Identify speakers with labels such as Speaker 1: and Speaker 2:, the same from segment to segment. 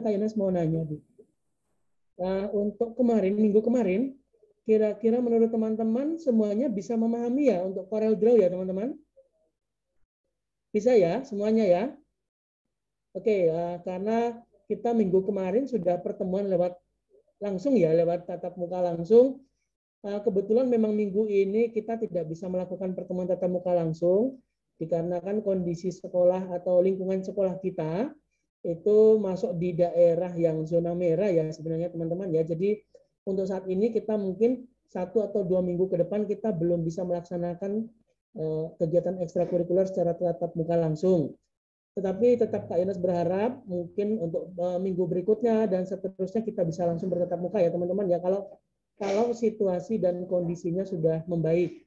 Speaker 1: Kak Yonas mau nanya, Bu. Untuk kemarin, minggu kemarin, kira-kira menurut teman-teman semuanya bisa memahami ya untuk Corel Draw ya, teman-teman? Bisa ya, semuanya ya? Oke, karena kita minggu kemarin sudah pertemuan lewat langsung ya, lewat tatap muka langsung. Kebetulan memang minggu ini kita tidak bisa melakukan pertemuan tatap muka langsung, dikarenakan kondisi sekolah atau lingkungan sekolah kita itu masuk di daerah yang zona merah ya sebenarnya teman-teman ya. Jadi untuk saat ini kita mungkin 1 atau 2 minggu ke depan kita belum bisa melaksanakan kegiatan ekstrakurikuler secara tatap muka langsung. Tetapi tetap Kak Yonas berharap mungkin untuk minggu berikutnya dan seterusnya kita bisa langsung bertatap muka ya teman-teman ya, kalau situasi dan kondisinya sudah membaik.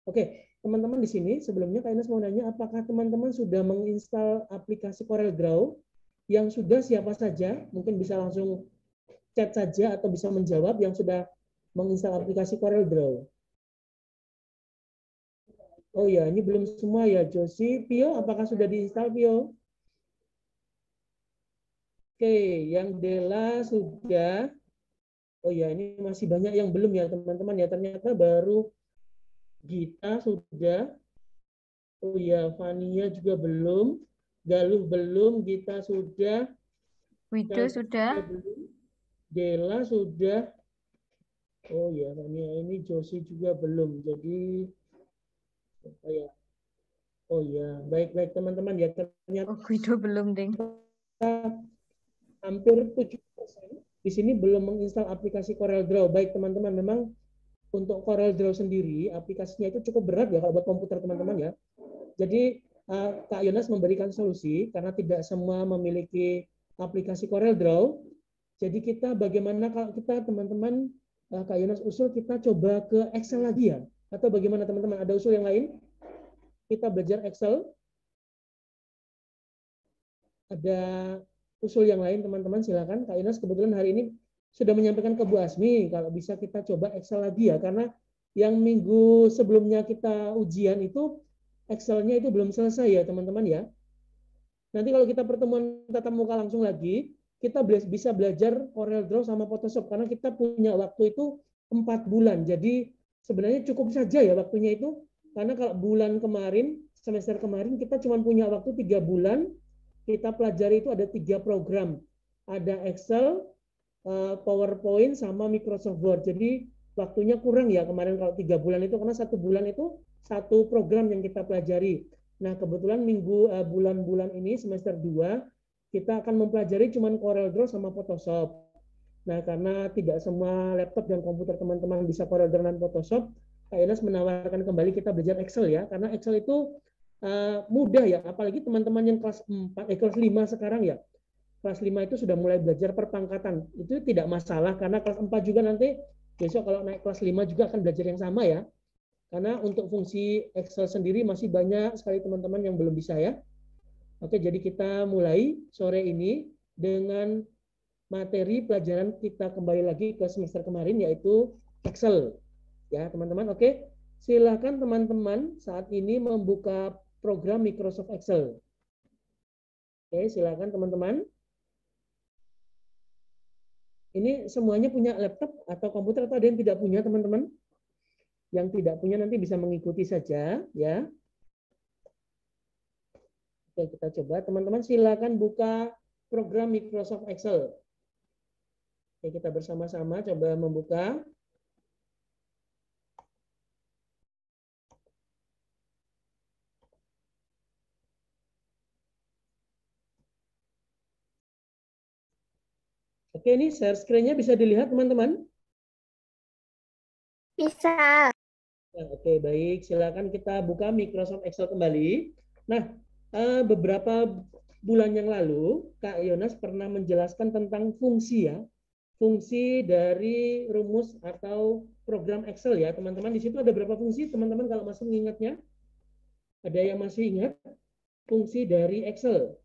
Speaker 1: Oke, teman-teman di sini sebelumnya Kak Ines mau nanya, apakah teman-teman sudah menginstal aplikasi CorelDRAW? Yang sudah siapa saja? Mungkin bisa langsung chat saja atau bisa menjawab yang sudah menginstal aplikasi CorelDRAW. Oh ya, ini belum semua ya, Josie. Pio, apakah sudah diinstal, Pio? Oke, yang Dela sudah. Oh ya, ini masih banyak yang belum ya, teman-teman ya. Ternyata baru Gita sudah. Oh ya, Fania juga belum. Galuh belum, Gita sudah.
Speaker 2: Wido sudah.
Speaker 1: Belum. Dela sudah. Oh ya, Fania ini Josie juga belum. Jadi, oh ya. Oh ya, baik-baik teman-teman ya. Ternyata
Speaker 2: Oh, Wido belum, Ding.
Speaker 1: hampir 70% di sini belum menginstal aplikasi CorelDRAW. Baik teman-teman, memang untuk CorelDRAW sendiri aplikasinya itu cukup berat ya kalau buat komputer teman-teman ya. Jadi Kak Yonas memberikan solusi karena tidak semua memiliki aplikasi CorelDRAW. Jadi kita bagaimana kalau kita teman-teman Kak Yonas usul kita coba ke Excel lagi ya, atau bagaimana teman-teman? Ada usul yang lain? Kita belajar Excel. Ada usul yang lain teman-teman, silakan. Kak Ines kebetulan hari ini sudah menyampaikan ke Bu Asmi kalau bisa kita coba Excel lagi ya, karena yang minggu sebelumnya kita ujian itu Excelnya itu belum selesai ya teman-teman ya. Nanti kalau kita pertemuan tatap muka langsung lagi, kita bisa belajar CorelDRAW sama Photoshop karena kita punya waktu itu 4 bulan. Jadi sebenarnya cukup saja ya waktunya itu, karena kalau bulan kemarin, semester kemarin kita cuma punya waktu 3 bulan, kita pelajari itu ada 3 program. Ada Excel, PowerPoint, sama Microsoft Word. Jadi waktunya kurang ya kemarin kalau 3 bulan itu, karena 1 bulan itu 1 program yang kita pelajari. Nah, kebetulan bulan-bulan ini semester 2 kita akan mempelajari cuma CorelDRAW sama Photoshop. Nah, karena tidak semua laptop dan komputer teman-teman bisa CorelDRAW dan Photoshop, Kak Ines menawarkan kembali kita belajar Excel ya, karena Excel itu mudah ya, apalagi teman-teman yang kelas 4, kelas 5 sekarang ya. Kelas 5 itu sudah mulai belajar perpangkatan. Itu tidak masalah karena kelas 4 juga nanti besok kalau naik kelas 5 juga akan belajar yang sama ya. Karena untuk fungsi Excel sendiri masih banyak sekali teman-teman yang belum bisa ya. Oke, jadi kita mulai sore ini dengan materi pelajaran kita kembali lagi ke semester kemarin yaitu Excel. Ya, teman-teman. Oke, silakan teman-teman saat ini membuka program Microsoft Excel. Oke, silakan teman-teman. Ini semuanya punya laptop atau komputer atau ada yang tidak punya teman-teman? Yang tidak punya nanti bisa mengikuti saja ya. Oke, kita coba. Teman-teman silakan buka program Microsoft Excel. Oke, kita bersama-sama coba membuka. Oke, ini share screen-nya bisa dilihat teman-teman?
Speaker 3: Bisa.
Speaker 1: Ya, oke, baik. Silakan kita buka Microsoft Excel kembali. Nah, beberapa bulan yang lalu, Kak Yonas pernah menjelaskan tentang fungsi ya. Fungsi dari rumus atau program Excel ya, teman-teman. Di situ ada berapa fungsi, teman-teman kalau masih mengingatnya? Ada yang masih ingat fungsi dari Excel?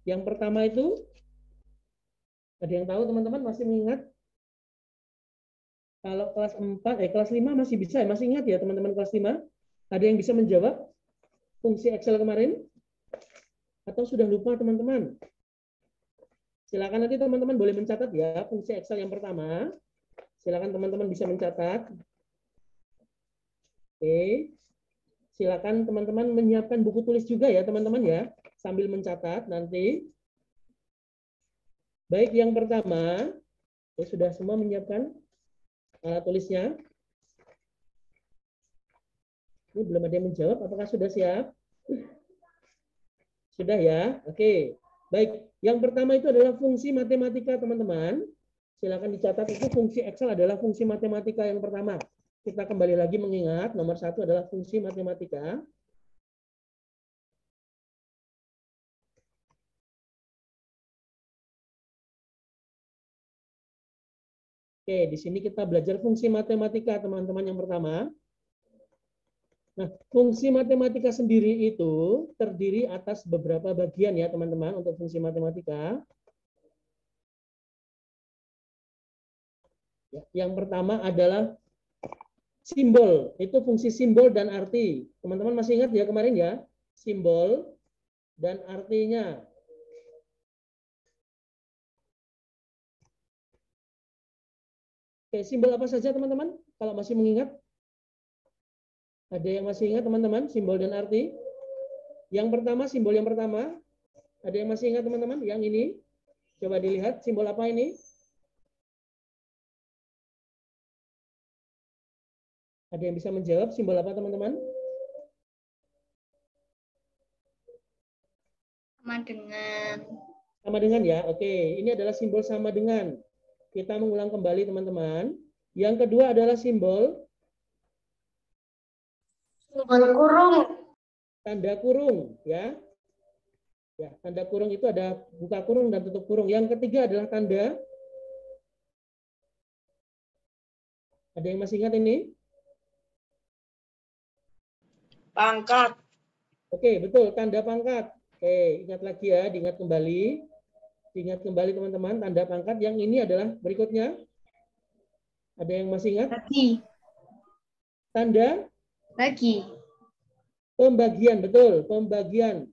Speaker 1: Yang pertama itu, ada yang tahu teman-teman masih mengingat? Kalau kelas 4, kelas 5 masih bisa, masih ingat ya teman-teman kelas 5? Ada yang bisa menjawab fungsi Excel kemarin? Atau sudah lupa teman-teman? Silakan nanti teman-teman boleh mencatat ya fungsi Excel yang pertama. Silakan teman-teman bisa mencatat. Oke. Silakan teman-teman menyiapkan buku tulis juga ya teman-teman ya, sambil mencatat nanti. Baik, yang pertama, sudah semua menyiapkan alat tulisnya? Ini belum ada yang menjawab, apakah sudah siap? Sudah ya? Oke. Baik, yang pertama itu adalah fungsi matematika teman-teman. Silakan dicatat, itu fungsi Excel adalah fungsi matematika yang pertama. Kita kembali lagi mengingat, nomor satu adalah fungsi matematika. Oke, di sini kita belajar fungsi matematika teman-teman yang pertama. Nah, fungsi matematika sendiri itu terdiri atas beberapa bagian ya teman-teman untuk fungsi matematika. Yang pertama adalah simbol, itu fungsi simbol dan arti. Teman-teman masih ingat ya kemarin ya, simbol dan artinya. Oke, simbol apa saja teman-teman? Kalau masih mengingat, ada yang masih ingat teman-teman, simbol dan arti? Yang pertama, simbol yang pertama, ada yang masih ingat teman-teman? Yang ini, coba dilihat, simbol apa ini? Ada yang bisa menjawab, simbol apa teman-teman?
Speaker 2: Sama dengan.
Speaker 1: Sama dengan ya, oke. Ini adalah simbol sama dengan. Kita mengulang kembali teman-teman. Yang kedua adalah simbol
Speaker 2: Kurung.
Speaker 1: tanda kurung ya. Ya, tanda kurung itu ada buka kurung dan tutup kurung. Yang ketiga adalah tanda. Ada yang masih ingat ini?
Speaker 2: Pangkat.
Speaker 1: Oke, betul, tanda pangkat. Oke, ingat lagi ya, diingat kembali. Diingat kembali teman-teman, tanda pangkat yang ini adalah berikutnya. Ada yang masih ingat?
Speaker 2: Bagi.
Speaker 1: Tanda
Speaker 2: Bagi.
Speaker 1: pembagian, betul, pembagian.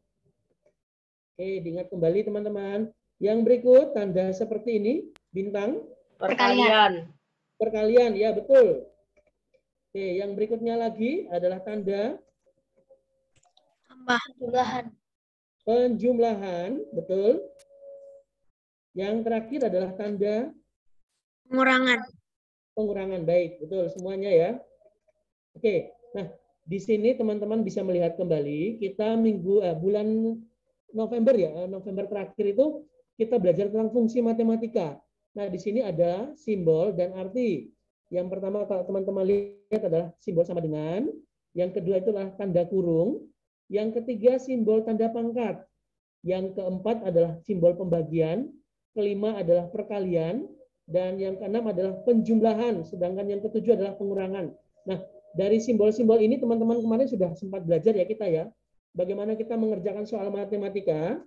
Speaker 1: Oke, diingat kembali teman-teman. Yang berikut tanda seperti ini, bintang.
Speaker 2: Perkalian.
Speaker 1: Perkalian, ya betul. Oke, yang berikutnya lagi adalah tanda
Speaker 2: Tambah. Jumlahan.
Speaker 1: penjumlahan, betul. Yang terakhir adalah tanda
Speaker 2: Pengurangan.
Speaker 1: pengurangan, baik, betul semuanya ya. Oke, nah di sini teman-teman bisa melihat kembali kita bulan November ya, November terakhir itu kita belajar tentang fungsi matematika. Nah di sini ada simbol dan arti. Yang pertama kalau teman-teman lihat adalah simbol sama dengan, yang kedua itulah tanda kurung, yang ketiga simbol tanda pangkat, yang keempat adalah simbol pembagian, kelima adalah perkalian, dan yang keenam adalah penjumlahan, sedangkan yang ketujuh adalah pengurangan. Nah, dari simbol-simbol ini teman-teman kemarin sudah sempat belajar ya kita ya, bagaimana kita mengerjakan soal matematika.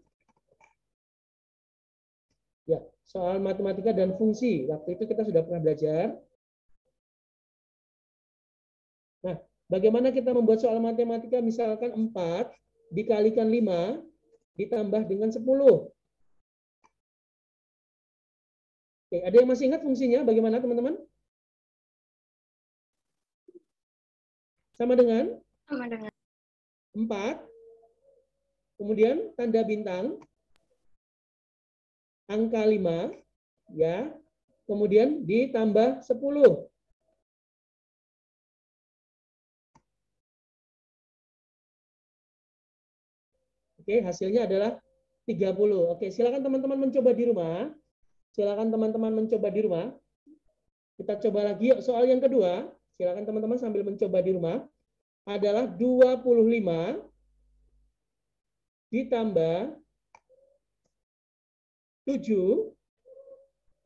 Speaker 1: Ya, soal matematika dan fungsi. Waktu itu kita sudah pernah belajar. Nah, bagaimana kita membuat soal matematika misalkan 4 dikalikan 5 ditambah dengan 10. Oke, ada yang masih ingat fungsinya bagaimana teman-teman? Sama dengan?
Speaker 2: Sama dengan.
Speaker 1: 4, kemudian tanda bintang, angka 5, ya, kemudian ditambah 10. Oke, hasilnya adalah 30. Oke, silakan teman-teman mencoba di rumah. Silakan teman-teman mencoba di rumah. Kita coba lagi yuk soal yang kedua. Silakan teman-teman sambil mencoba di rumah. Adalah 25 ditambah 7,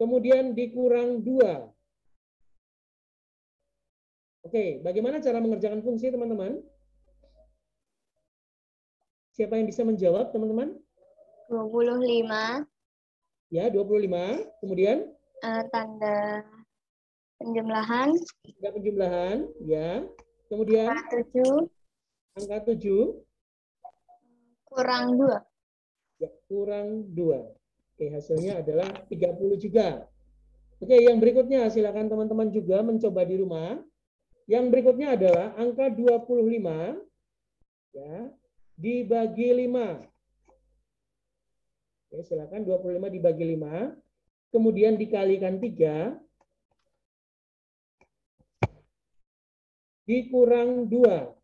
Speaker 1: kemudian dikurang 2. Oke, bagaimana cara mengerjakan fungsi teman-teman? Siapa yang bisa menjawab teman-teman?
Speaker 2: 25.
Speaker 1: Ya, 25. Kemudian?
Speaker 2: Tanda penjumlahan.
Speaker 1: Tanda penjumlahan. Ya. Kemudian?
Speaker 2: Angka 7.
Speaker 1: Angka 7.
Speaker 2: Kurang 2.
Speaker 1: Ya, kurang 2. Oke, hasilnya adalah 30 juga. Oke, yang berikutnya silakan teman-teman juga mencoba di rumah. Yang berikutnya adalah angka 25 ya, dibagi 5. Oke, silakan 25 dibagi 5. Kemudian dikalikan 3 dikurang 2.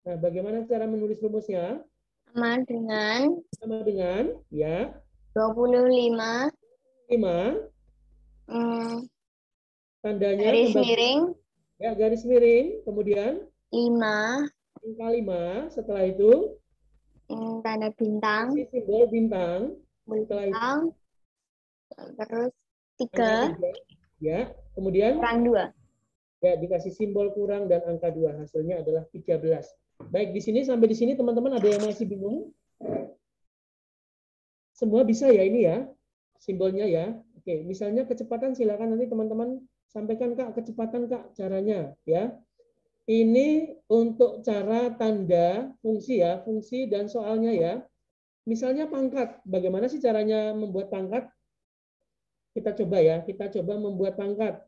Speaker 1: Nah, bagaimana cara menulis rumusnya?
Speaker 2: Sama dengan
Speaker 1: Sama dengan ya
Speaker 2: 25
Speaker 1: 5 tandanya
Speaker 2: garis
Speaker 1: pembagian
Speaker 2: miring
Speaker 1: ya garis miring, kemudian
Speaker 2: 5
Speaker 1: angka 5, setelah itu
Speaker 2: tanda bintang,
Speaker 1: kasih simbol bintang, setelah itu
Speaker 2: terus
Speaker 1: angka
Speaker 2: 3
Speaker 1: 3 ya, kemudian
Speaker 2: kurang 2.
Speaker 1: ya dikasih simbol kurang dan angka 2, hasilnya adalah 13. Baik, di sini sampai di sini teman-teman ada yang masih bingung? Semua bisa ya ini ya simbolnya ya. Oke, misalnya kecepatan silakan nanti teman-teman sampaikan Kak, kecepatan Kak caranya ya. Ini untuk cara tanda fungsi ya, fungsi dan soalnya ya. Misalnya pangkat, bagaimana sih caranya membuat pangkat? Kita coba ya, kita coba membuat pangkat.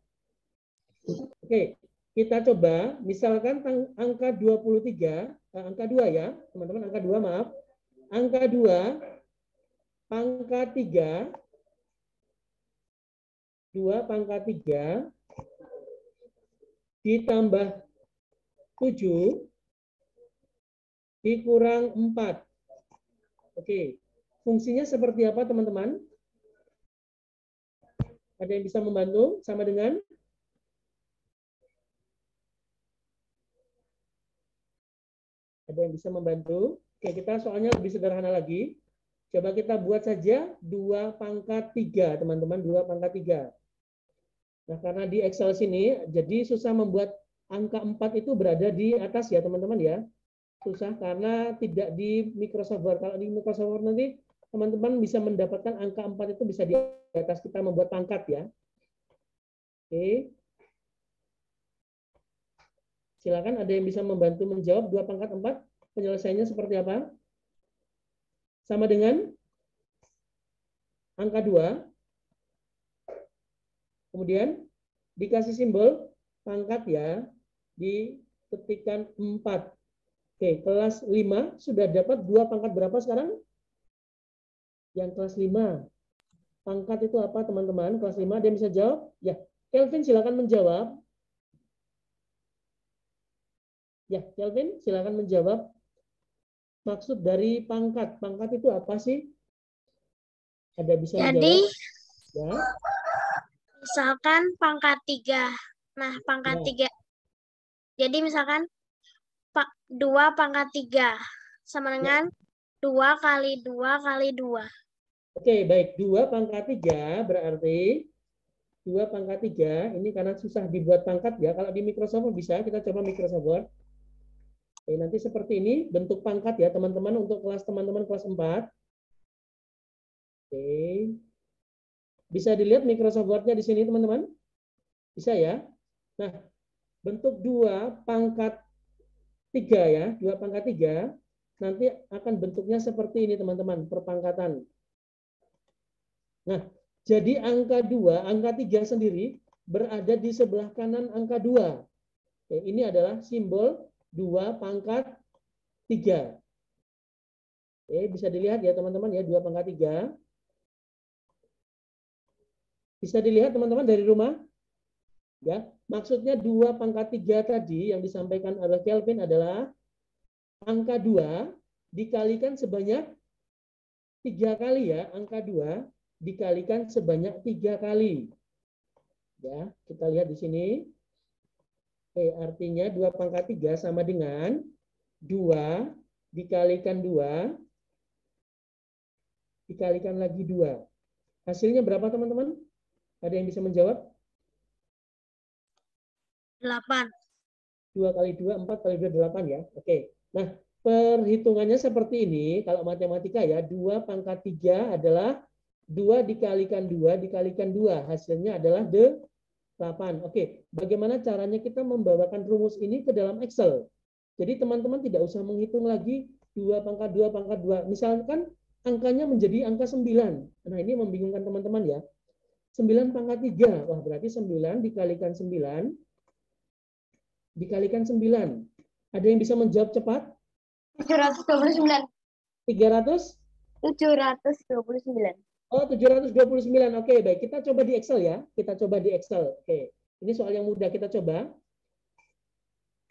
Speaker 1: Oke, kita coba misalkan angka 23, angka 2 ya, teman-teman, angka 2 maaf. Angka 2 pangkat 3, 2 pangkat 3 ditambah 7 dikurang 4. Oke, fungsinya seperti apa teman-teman? Ada yang bisa membantu sama dengan? Ada yang bisa membantu? Oke, kita soalnya lebih sederhana lagi. Coba kita buat saja 2 pangkat 3, teman-teman, 2 pangkat 3. Nah, karena di Excel sini, jadi susah membuat angka 4 itu berada di atas ya, teman-teman ya. Susah karena tidak di Microsoft Word. Kalau di Microsoft Word nanti, teman-teman bisa mendapatkan angka 4 itu bisa di atas kita membuat pangkat ya. Oke. Silakan ada yang bisa membantu menjawab 2 pangkat 4, penyelesaiannya seperti apa? Sama dengan angka 2, kemudian dikasih simbol pangkat ya, diketikkan 4. Oke, kelas 5 sudah dapat 2 pangkat berapa sekarang? Yang kelas 5. Pangkat itu apa teman-teman? Kelas 5 ada yang bisa jawab? Ya, Kelvin silakan menjawab. Ya, Kelvin silakan menjawab. Maksud dari pangkat. Pangkat itu apa sih? Ada bisa
Speaker 2: Jadi,
Speaker 1: menjawab? Ya.
Speaker 2: misalkan pangkat 3. Nah, pangkat
Speaker 1: Ya.
Speaker 2: 3. Jadi misalkan 2 pangkat 3 sama dengan 2 kali 2 kali 2.
Speaker 1: Oke, baik. 2 pangkat 3 berarti 2 pangkat 3. Ini karena susah dibuat pangkat ya. Kalau di Microsoft bisa, kita coba Microsoft Word. Oke, nanti seperti ini bentuk pangkat ya teman-teman untuk kelas teman-teman kelas 4. Oke. Bisa dilihat Microsoft Word-nya di sini teman-teman? Bisa ya? Nah, bentuk 2 pangkat 3 ya, 2 pangkat 3 nanti akan bentuknya seperti ini teman-teman, perpangkatan. Nah, jadi angka 2, angka 3 sendiri berada di sebelah kanan angka 2. Oke, ini adalah simbol 2 pangkat 3. Oke, bisa dilihat ya teman-teman ya, 2 pangkat 3. Bisa dilihat teman-teman dari rumah? Ya, maksudnya 2 pangkat 3 tadi yang disampaikan oleh Kelvin adalah angka 2 dikalikan sebanyak 3 kali ya, angka 2 dikalikan sebanyak 3 kali. Ya, kita lihat di sini. Artinya 2 pangkat 3 sama dengan 2 dikalikan 2 dikalikan lagi 2. Hasilnya berapa teman-teman? Ada yang bisa menjawab?
Speaker 2: 8.
Speaker 1: 2 kali 2, 4 kali 2, 8 ya. Oke. Nah, perhitungannya seperti ini. Kalau matematika ya, 2 pangkat 3 adalah 2 dikalikan 2 dikalikan 2. Hasilnya adalah 8. Oke. Bagaimana caranya kita membawakan rumus ini ke dalam Excel? Jadi teman-teman tidak usah menghitung lagi 2 pangkat 2 pangkat 2. Misalkan angkanya menjadi angka 9. Nah, ini membingungkan teman-teman ya. 9 pangkat 3. Wah, berarti 9 dikalikan 9 dikalikan 9. Ada yang bisa menjawab cepat?
Speaker 2: 729.
Speaker 1: 300?
Speaker 2: 729.
Speaker 1: Oh, 729. Oke, baik. Kita coba di Excel ya. Kita coba di Excel. Oke. Ini soal yang mudah, kita coba.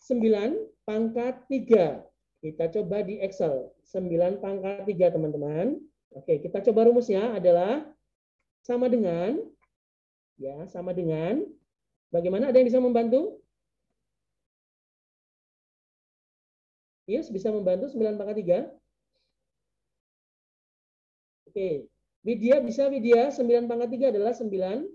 Speaker 1: 9 pangkat 3. Kita coba di Excel. 9 pangkat 3, teman-teman. Oke, kita coba rumusnya adalah sama dengan, ya, sama dengan, bagaimana? Ada yang bisa membantu? Yes, bisa membantu 9 pangkat 3? Oke. Widya, bisa Widya? 9 pangkat 3 adalah 9.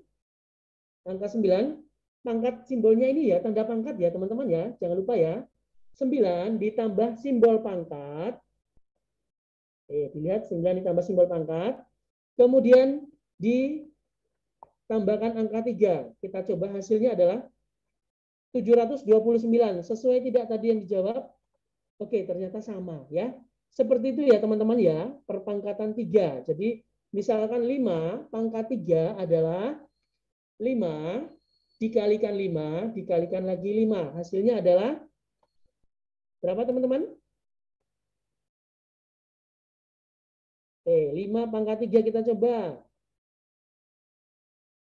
Speaker 1: Angka 9. Pangkat simbolnya ini ya, tanda pangkat ya, teman-teman ya. Jangan lupa ya. 9 ditambah simbol pangkat. Dilihat 9 ditambah simbol pangkat. Kemudian ditambahkan angka 3. Kita coba hasilnya adalah 729. Sesuai tidak tadi yang dijawab? Oke, ternyata sama ya. Seperti itu ya teman-teman ya, perpangkatan 3. Jadi misalkan 5 pangkat 3 adalah 5 dikalikan 5 dikalikan lagi 5. Hasilnya adalah berapa teman-teman? 5 pangkat 3 kita coba.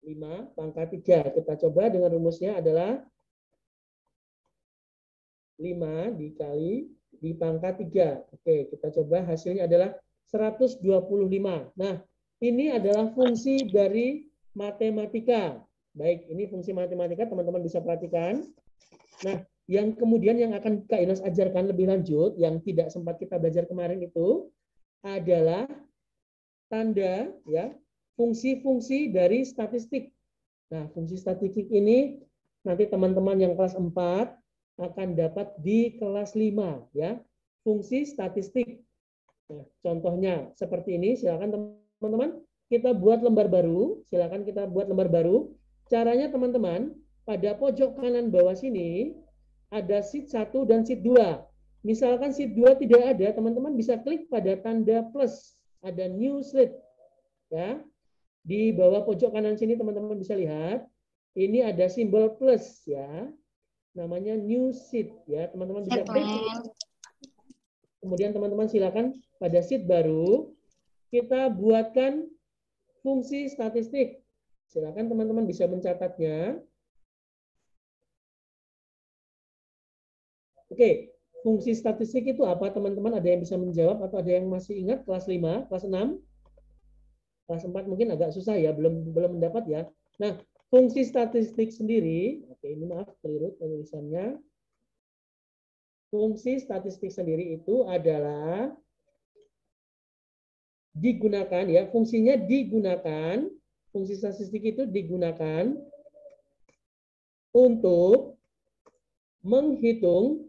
Speaker 1: 5 pangkat 3 kita coba dengan rumusnya adalah 5 dikali di pangkat 3. Oke, kita coba hasilnya adalah 125. Nah, ini adalah fungsi dari matematika. Baik, ini fungsi matematika, teman-teman bisa perhatikan. Nah, yang kemudian yang akan Kak Inas ajarkan lebih lanjut, yang tidak sempat kita belajar kemarin itu adalah tanda ya, fungsi-fungsi dari statistik. Nah, fungsi statistik ini nanti teman-teman yang kelas 4 akan dapat di kelas 5 ya. Fungsi statistik. Nah, contohnya seperti ini, silakan teman-teman kita buat lembar baru, silakan kita buat lembar baru. Caranya teman-teman, pada pojok kanan bawah sini ada sheet 1 dan sheet 2. Misalkan sheet 2 tidak ada, teman-teman bisa klik pada tanda plus, ada new sheet ya. Di bawah pojok kanan sini teman-teman bisa lihat, ini ada simbol plus ya. Namanya new sheet ya, teman-teman bisa klik. Kemudian teman-teman silakan pada sheet baru kita buatkan fungsi statistik. Silakan teman-teman bisa mencatatnya. Oke, fungsi statistik itu apa teman-teman? Ada yang bisa menjawab atau ada yang masih ingat kelas 5, kelas 6? Kelas 4 mungkin agak susah ya, belum mendapat ya. Nah, fungsi statistik sendiri, oke ini maaf keliru penulisannya. Fungsi statistik sendiri itu adalah digunakan ya, fungsinya digunakan, fungsi statistik itu digunakan untuk menghitung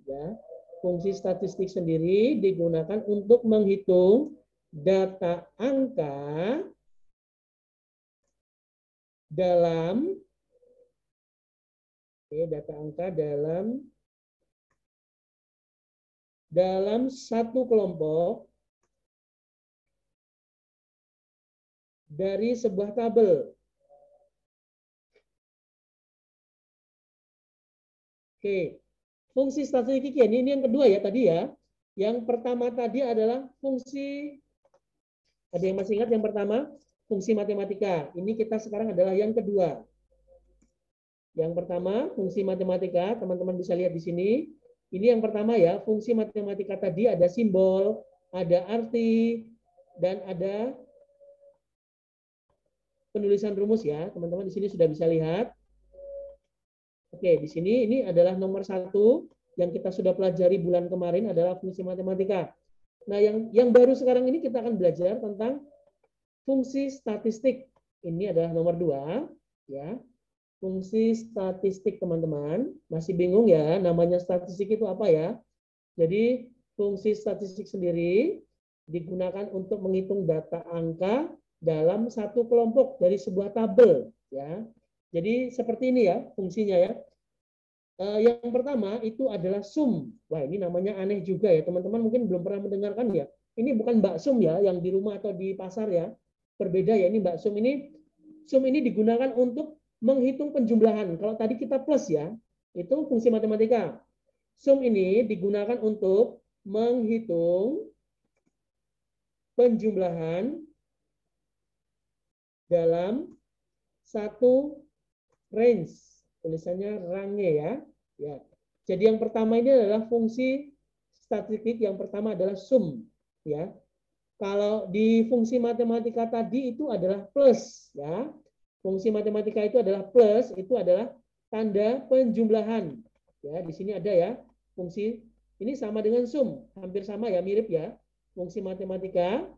Speaker 1: ya, fungsi statistik sendiri digunakan untuk menghitung data angka dalam dalam satu kelompok dari sebuah tabel. Oke, fungsi statistik ini yang kedua ya tadi ya. Yang pertama tadi adalah fungsi, ada yang masih ingat yang pertama? Fungsi matematika. Ini kita sekarang adalah yang kedua. Yang pertama, fungsi matematika, teman-teman bisa lihat di sini. Ini yang pertama ya, fungsi matematika tadi ada simbol, ada arti, dan ada penulisan rumus ya. Teman-teman di sini sudah bisa lihat. Oke, di sini ini adalah nomor 1 yang kita sudah pelajari bulan kemarin adalah fungsi matematika. Nah, yang baru sekarang ini kita akan belajar tentang fungsi statistik. Ini adalah nomor 2 ya. Fungsi statistik teman-teman. Masih bingung ya namanya statistik itu apa ya? Jadi fungsi statistik sendiri digunakan untuk menghitung data angka dalam satu kelompok dari sebuah tabel ya. Jadi seperti ini ya fungsinya ya. Yang pertama itu adalah sum. Wah ini namanya aneh juga ya teman-teman, mungkin belum pernah mendengarkan ya. Ini bukan Mbak Sum ya, yang di rumah atau di pasar ya. Berbeda ya, ini Mbak Sum ini. Sum ini digunakan untuk menghitung penjumlahan. Kalau tadi kita plus ya, itu fungsi matematika. Sum ini digunakan untuk menghitung penjumlahan dalam satu range. Tulisannya range ya. Ya. Jadi yang pertama ini adalah fungsi statistik, yang pertama adalah sum ya. Kalau di fungsi matematika tadi itu adalah plus ya. Fungsi matematika itu adalah plus, itu adalah tanda penjumlahan. Ya, di sini ada ya. Fungsi ini sama dengan sum, hampir sama ya, mirip ya. Fungsi matematika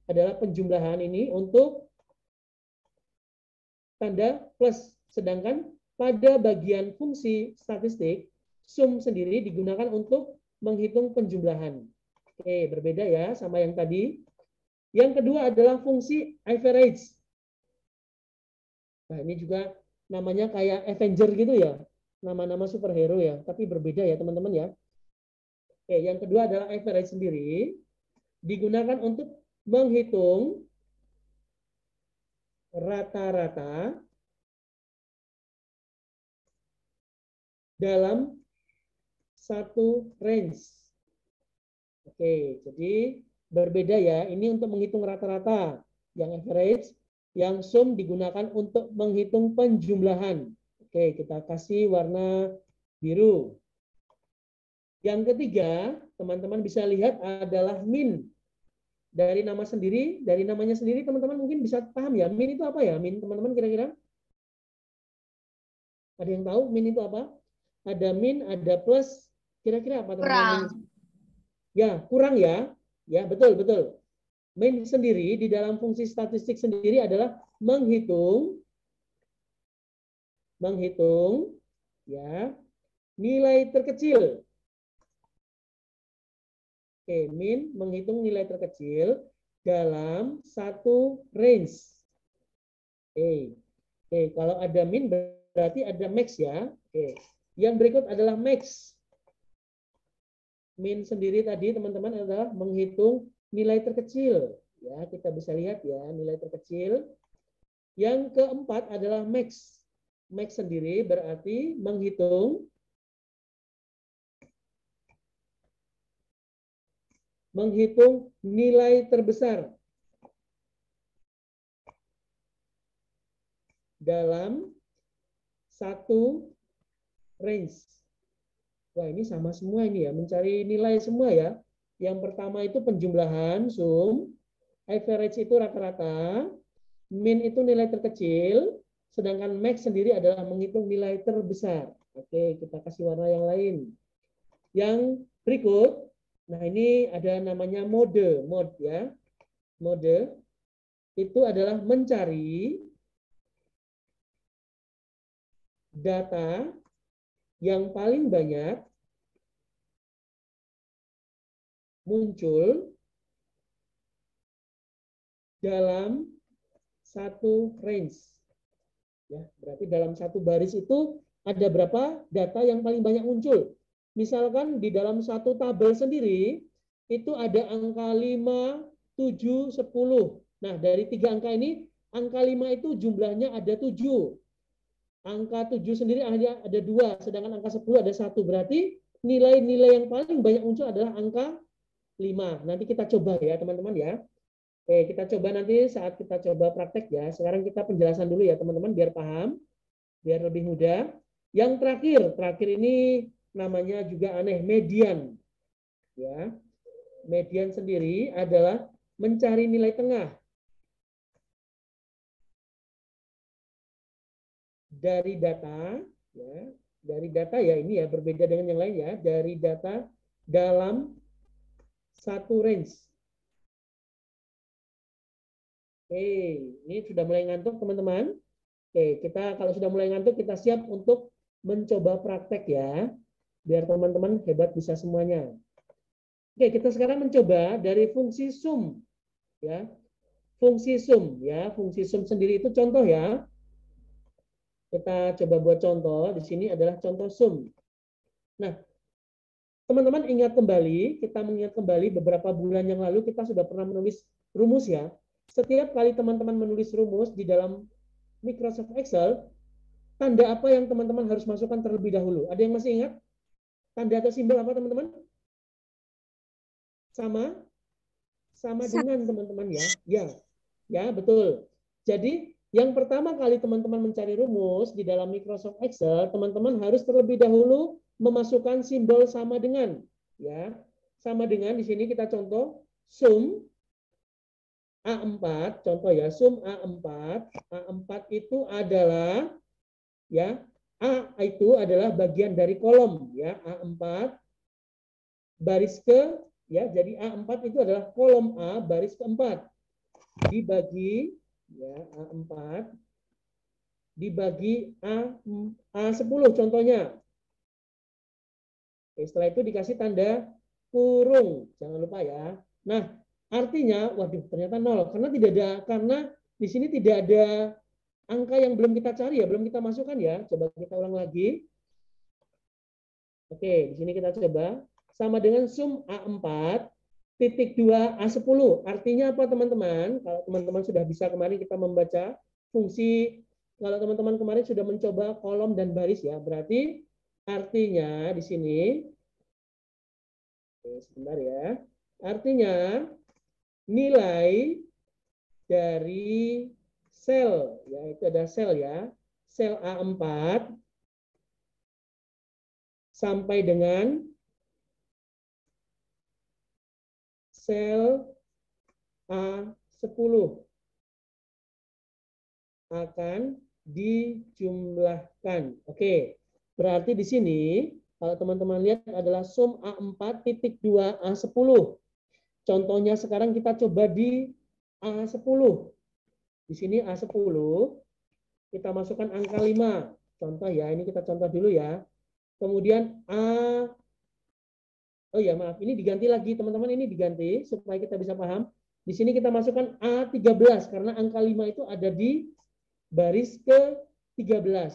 Speaker 1: adalah penjumlahan ini untuk tanda plus. Sedangkan pada bagian fungsi statistik, sum sendiri digunakan untuk menghitung penjumlahan. Oke, berbeda ya sama yang tadi. Yang kedua adalah fungsi average. Nah, ini juga namanya kayak Avenger gitu ya. Nama-nama superhero ya, tapi berbeda ya teman-teman ya. Oke, yang kedua adalah average sendiri. Digunakan untuk menghitung rata-rata dalam satu range. Oke, jadi berbeda ya. Ini untuk menghitung rata-rata. Yang average, yang sum digunakan untuk menghitung penjumlahan. Oke, kita kasih warna biru. Yang ketiga, teman-teman bisa lihat adalah min. Dari nama sendiri, dari namanya sendiri teman-teman mungkin bisa paham ya. Min itu apa ya? Min teman-teman kira-kira? Ada yang tahu min itu apa? Ada min, ada plus. Kira-kira apa teman-teman? Ya, kurang ya. Ya, betul, betul. Min sendiri di dalam fungsi statistik sendiri adalah menghitung ya nilai terkecil. Oke, min menghitung nilai terkecil dalam satu range. Oke, kalau ada min berarti ada max ya. Oke. Yang berikut adalah max. Min sendiri tadi teman-teman adalah menghitung nilai terkecil. Ya, kita bisa lihat ya, nilai terkecil. Yang keempat adalah max. Max sendiri berarti menghitung nilai terbesar dalam satu range. Wah, ini sama semua ini ya, mencari nilai semua ya. Yang pertama itu penjumlahan, sum. Average itu rata-rata. Min itu nilai terkecil. Sedangkan max sendiri adalah menghitung nilai terbesar. Oke, kita kasih warna yang lain. Yang berikut, nah ini ada namanya mode ya. Mode itu adalah mencari data yang paling banyak muncul dalam satu range. Ya, berarti dalam satu baris itu ada berapa data yang paling banyak muncul. Misalkan di dalam satu tabel sendiri itu ada angka 5, 7, 10. Nah, dari tiga angka ini, angka 5 itu jumlahnya ada 7. Angka 7 sendiri ada 2, sedangkan angka 10 ada 1. Berarti nilai-nilai yang paling banyak muncul adalah angka 5. Nanti kita coba ya, teman-teman ya. Oke, kita coba nanti saat kita coba praktek ya. Sekarang kita penjelasan dulu ya, teman-teman, biar paham, biar lebih mudah. Yang terakhir ini namanya juga aneh, median. Ya. Median sendiri adalah mencari nilai tengah dari data ya. Dari data ya, ini ya berbeda dengan yang lain ya, dari data dalam satu range. Oke, ini sudah mulai ngantuk teman-teman. Oke, kita kalau sudah mulai ngantuk kita siap untuk mencoba praktek ya. Biar teman-teman hebat bisa semuanya. Oke, kita sekarang mencoba dari fungsi sum ya. Fungsi sum ya, fungsi sum sendiri itu contoh ya. Kita coba buat contoh. Di sini adalah contoh sum. Nah, teman-teman ingat kembali, kita mengingat kembali beberapa bulan yang lalu kita sudah pernah menulis rumus ya. Setiap kali teman-teman menulis rumus di dalam Microsoft Excel, tanda apa yang teman-teman harus masukkan terlebih dahulu? Ada yang masih ingat? Tanda atau simbol apa teman-teman? Sama dengan teman-teman ya. Ya, betul. Jadi yang pertama kali teman-teman mencari rumus di dalam Microsoft Excel, teman-teman harus terlebih dahulu memasukkan simbol sama dengan, ya. Sama dengan di sini kita contoh sum A4, contoh ya, sum A4. A4 itu adalah ya, A itu adalah bagian dari kolom ya, A4 baris ke ya, jadi A4 itu adalah kolom A baris keempat dibagi ya, A4 dibagi A10 contohnya. Oke, setelah itu dikasih tanda kurung, jangan lupa ya. Nah, artinya, waduh, ternyata 0 karena di sini tidak ada angka yang belum kita cari ya, belum kita masukkan ya. Coba kita ulang lagi. Oke, di sini kita coba sama dengan sum A4 titik 2 A10. Artinya apa teman-teman? Kalau teman-teman sudah bisa kemarin kita membaca fungsi, kalau teman-teman kemarin sudah mencoba kolom dan baris ya, berarti artinya di sini, sebentar ya, artinya nilai dari sel, ya itu ada sel ya, sel A4 sampai dengan sel A10 akan dijumlahkan. Oke, berarti di sini kalau teman-teman lihat adalah sum A4 titik 2 A10. Contohnya sekarang kita coba di A10. Di sini A10 kita masukkan angka 5. Contoh ya, ini kita contoh dulu ya. Kemudian oh ya maaf, ini diganti lagi teman-teman, ini diganti supaya kita bisa paham. Di sini kita masukkan A13 karena angka 5 itu ada di baris ke-13.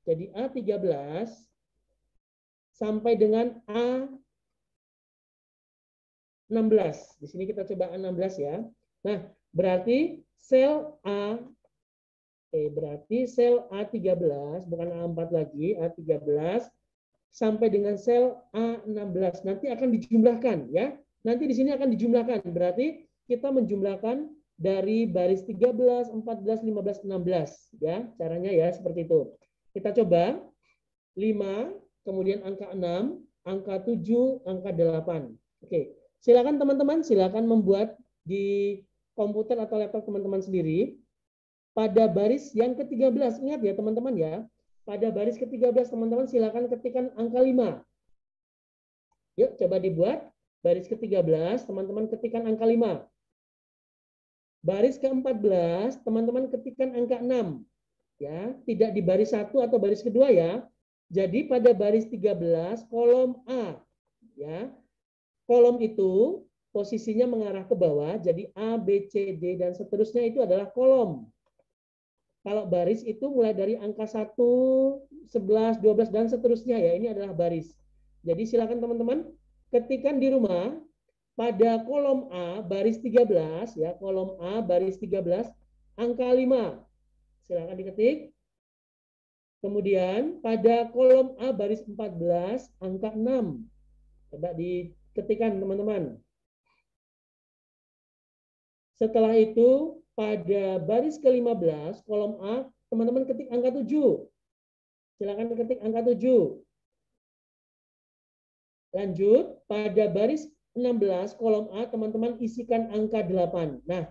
Speaker 1: Jadi A13 sampai dengan A16. Di sini kita coba A16 ya. Nah, berarti sel berarti sel A13 bukan A4 lagi, A13 sampai dengan sel A16 nanti akan dijumlahkan ya. Nanti di sini akan dijumlahkan. Berarti kita menjumlahkan dari baris 13, 14, 15, 16 ya. Caranya ya seperti itu. Kita coba 5, kemudian angka 6, angka 7, angka 8. Oke. Silakan teman-teman, silakan membuat di komputer atau laptop teman-teman sendiri. Pada baris yang ke-13, ingat ya teman-teman ya. Pada baris ke-13 teman-teman silakan ketikkan angka 5. Yuk coba dibuat. Baris ke-13 teman-teman ketikkan angka 5. Baris ke-14 teman-teman ketikkan angka 6. Ya, tidak di baris 1 atau baris kedua ya. Jadi pada baris 13 kolom A. Ya. Kolom itu posisinya mengarah ke bawah, jadi A, B, C, D dan seterusnya itu adalah kolom. Kalau baris itu mulai dari angka 1, 11, 12 dan seterusnya ya, ini adalah baris. Jadi silakan teman-teman ketikkan di rumah pada kolom A baris 13 ya, kolom A baris 13 angka 5. Silakan diketik. Kemudian pada kolom A baris 14 angka 6. Coba diketikkan teman-teman. Setelah itu pada baris ke-15 kolom A teman-teman ketik angka 7. Silakan ketik angka 7. Lanjut pada baris 16 kolom A teman-teman isikan angka 8. Nah,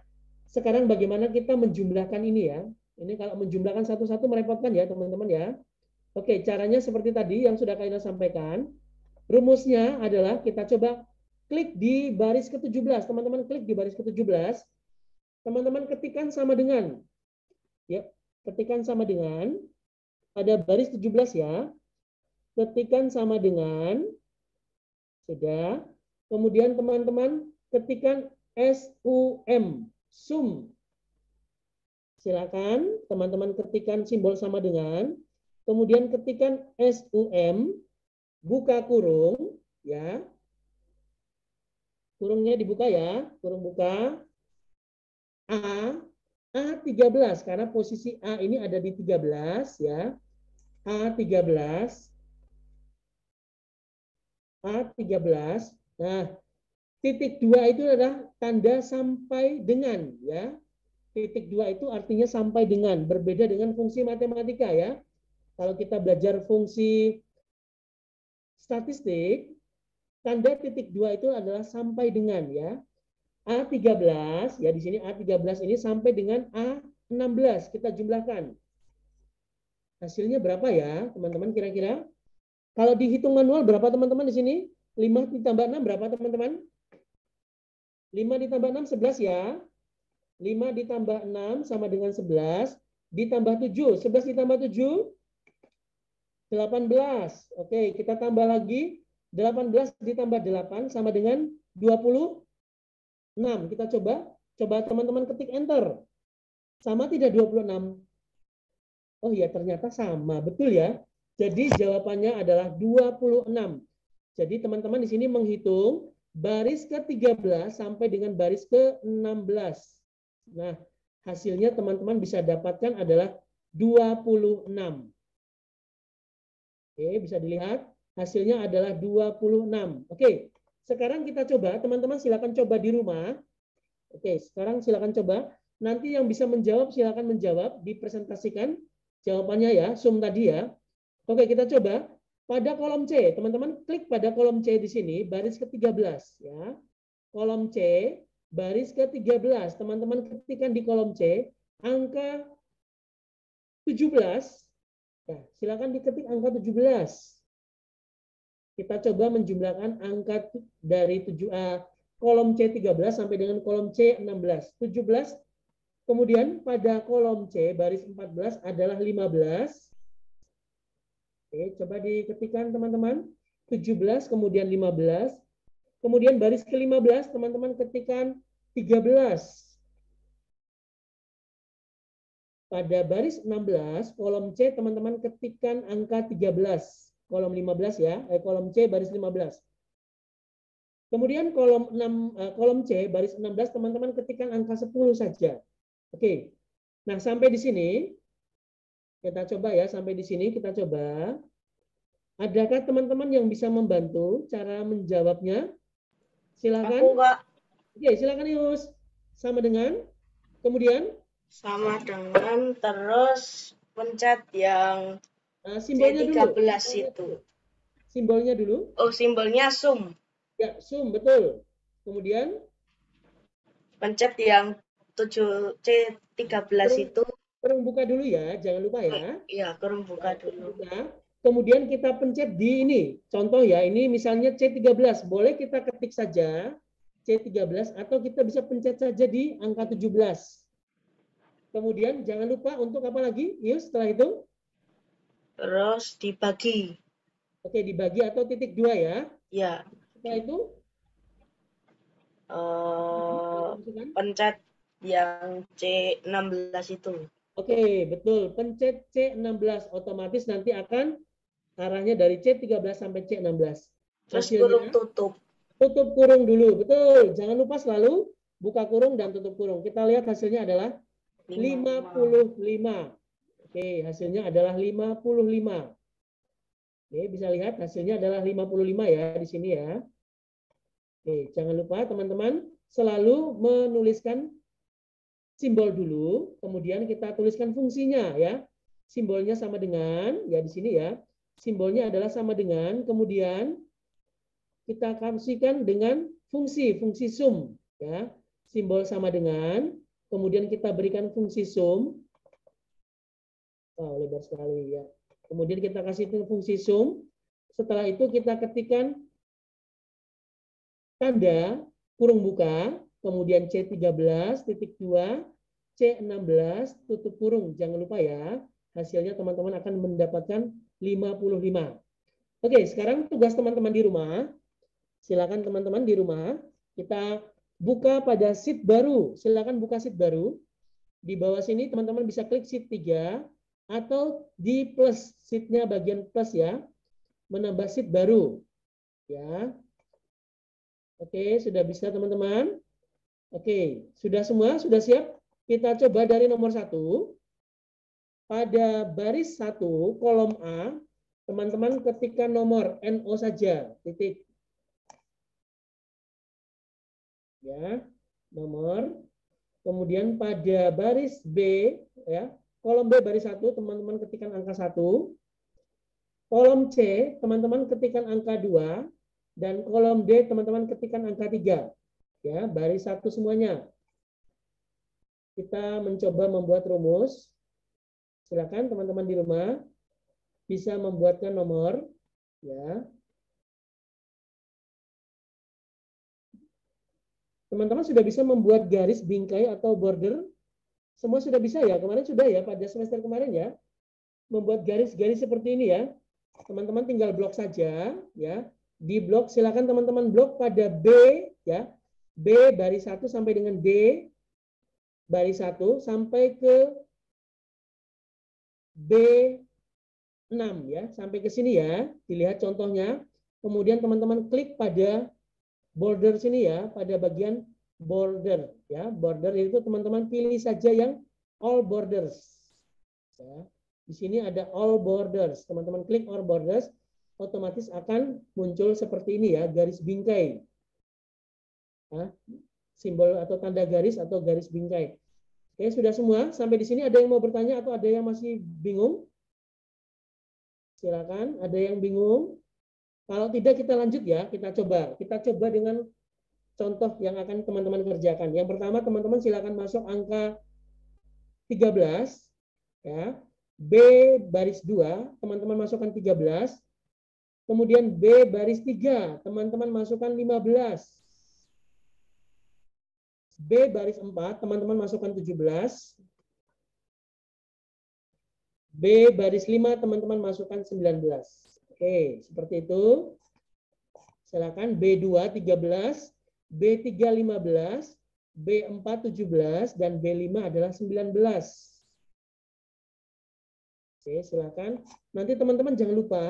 Speaker 1: sekarang bagaimana kita menjumlahkan ini ya? Ini kalau menjumlahkan satu-satu merepotkan ya teman-teman ya. Oke, caranya seperti tadi yang sudah kalian sampaikan. Rumusnya adalah kita coba klik di baris ke-17. Teman-teman klik di baris ke-17. Teman-teman ketikkan sama dengan. Ya, ketikkan sama dengan. Pada baris 17 ya. Ketikkan sama dengan. Sudah. Kemudian teman-teman ketikkan SUM. Sum. Silakan teman-teman ketikkan simbol sama dengan. Kemudian ketikkan SUM. Buka kurung. ya. Kurungnya dibuka ya, kurung buka. A13 karena posisi A ini ada di 13 ya. A13. A13. Nah, titik 2 itu adalah tanda sampai dengan ya. Titik 2 itu artinya sampai dengan, berbeda dengan fungsi matematika ya. Kalau kita belajar fungsi statistik, tanda titik 2 itu adalah sampai dengan ya. A13 ya, di sini A13 ini sampai dengan A16 kita jumlahkan. Hasilnya berapa ya, teman-teman kira-kira? Kalau dihitung manual berapa teman-teman di sini? 5 ditambah 6 berapa teman-teman? 5 ditambah 6 11 ya. 5 ditambah 6 sama dengan 11 ditambah 7. 11 ditambah 7 18. Oke, kita tambah lagi 18 ditambah 8 sama dengan 26. Kita coba teman-teman ketik enter. Sama tidak 26? Oh ya, ternyata sama. Betul ya. Jadi jawabannya adalah 26. Jadi teman-teman di sini menghitung baris ke-13 sampai dengan baris ke-16. Nah, hasilnya teman-teman bisa dapatkan adalah 26. Oke, bisa dilihat hasilnya adalah 26. Oke, sekarang kita coba, teman-teman silakan coba di rumah. Oke, sekarang silakan coba. Nanti yang bisa menjawab silakan menjawab, dipresentasikan jawabannya ya, sum tadi ya. Oke, kita coba pada kolom C. Teman-teman klik pada kolom C di sini, baris ke-13 ya. Kolom C, baris ke-13. Teman-teman ketikkan di kolom C angka 17. Ya, silakan diketik angka 17. Kita coba menjumlahkan angka dari kolom C13 sampai dengan kolom C16. 17, kemudian pada kolom C baris 14 adalah 15. Oke, coba diketikkan teman-teman. 17, kemudian 15. Kemudian baris ke-15, teman-teman ketikkan 13. Pada baris 16, kolom C teman-teman ketikkan angka 13. Kolom 15 ya, kolom C baris 15. Kemudian kolom C baris 16 teman-teman ketikkan angka 10 saja. Oke. Nah, sampai di sini kita coba ya, sampai di sini kita coba. Adakah teman-teman yang bisa membantu cara menjawabnya? Silakan.
Speaker 3: Aku, Kak.
Speaker 1: Oke, silakan Yus. Sama dengan kemudian
Speaker 3: Sama dengan terus pencet yang
Speaker 1: simbolnya
Speaker 3: C13
Speaker 1: dulu.
Speaker 3: itu.
Speaker 1: Simbolnya dulu.
Speaker 3: Oh, simbolnya sum.
Speaker 1: Ya, sum, betul. Kemudian
Speaker 3: Pencet yang 7 C13 itu.
Speaker 1: kurung buka dulu ya, jangan lupa ya.
Speaker 3: Iya, kurung buka dulu.
Speaker 1: Kemudian kita pencet di ini. Contoh ya, ini misalnya C13. Boleh kita ketik saja C13 atau kita bisa pencet saja di angka 17. Kemudian jangan lupa untuk apa lagi? Yus, setelah itu?
Speaker 3: Terus dibagi.
Speaker 1: Oke, dibagi atau titik 2 ya.
Speaker 3: Ya.
Speaker 1: Setelah itu?
Speaker 3: Pencet yang C16 itu.
Speaker 1: Oke, betul. Pencet C16. Otomatis nanti akan arahnya dari C13 sampai C16.
Speaker 3: Terus
Speaker 1: Hasilnya,
Speaker 3: kurung tutup.
Speaker 1: Tutup kurung dulu. Betul. Jangan lupa selalu buka kurung dan tutup kurung. Kita lihat hasilnya adalah 55. Oke, hasilnya adalah 55. Oke, bisa lihat hasilnya adalah 55 ya di sini ya. Oke, jangan lupa teman-teman selalu menuliskan simbol dulu, kemudian kita tuliskan fungsinya ya. Simbolnya sama dengan ya di sini ya. Simbolnya adalah sama dengan, kemudian kita kasihkan dengan fungsi sum ya. Simbol sama dengan, kemudian kita berikan fungsi sum. Oh, lebar sekali ya. Kemudian kita kasih fungsi sum. Setelah itu kita ketikkan tanda kurung buka, kemudian C13 titik 2, C16 tutup kurung. Jangan lupa ya. Hasilnya teman-teman akan mendapatkan 55. Oke, sekarang tugas teman-teman di rumah. Silakan teman-teman di rumah kita buka pada sheet baru. Silakan buka sheet baru. Di bawah sini teman-teman bisa klik sheet 3 atau di plus sheet-nya bagian plus ya. Menambah sheet baru. Ya. Oke, sudah bisa teman-teman? Oke, sudah semua? Sudah siap? Kita coba dari nomor 1. Pada baris 1, kolom A, teman-teman ketikkan nomor NO saja, titik. Ya, nomor. Kemudian pada baris B, ya, kolom B baris 1, teman-teman ketikkan angka 1. Kolom C, teman-teman ketikkan angka 2. Dan kolom D, teman-teman ketikkan angka 3. Ya, baris 1 semuanya. Kita mencoba membuat rumus. Silakan teman-teman di rumah bisa membuatkan nomor. Ya. Teman-teman sudah bisa membuat garis bingkai atau border? Semua sudah bisa ya? Kemarin sudah ya, pada semester kemarin ya. Membuat garis-garis seperti ini ya. Teman-teman tinggal blok saja ya. Di blok silakan teman-teman blok pada B ya. B baris 1 sampai dengan D baris 1 sampai ke B6 ya, sampai ke sini ya. Dilihat contohnya. Kemudian teman-teman klik pada border sini ya, pada bagian border ya. Border itu teman-teman pilih saja yang all borders. Ya. Di sini ada all borders. Teman-teman klik all borders, otomatis akan muncul seperti ini ya, garis bingkai. Ya. Simbol atau tanda garis atau garis bingkai. Oke, sudah semua? Sampai di sini ada yang mau bertanya atau ada yang masih bingung? Silakan, ada yang bingung? Kalau tidak kita lanjut ya, kita coba. Kita coba dengan contoh yang akan teman-teman kerjakan. Yang pertama teman-teman silakan masuk angka 13 ya. B baris 2, teman-teman masukkan 13. Kemudian B baris 3, teman-teman masukkan 15. B baris 4, teman-teman masukkan 17. B baris 5, teman-teman masukkan 19. Oke, seperti itu. Silakan B2 13, B3 15, B4 17, dan B5 adalah 19. Oke, silakan. Nanti teman-teman jangan lupa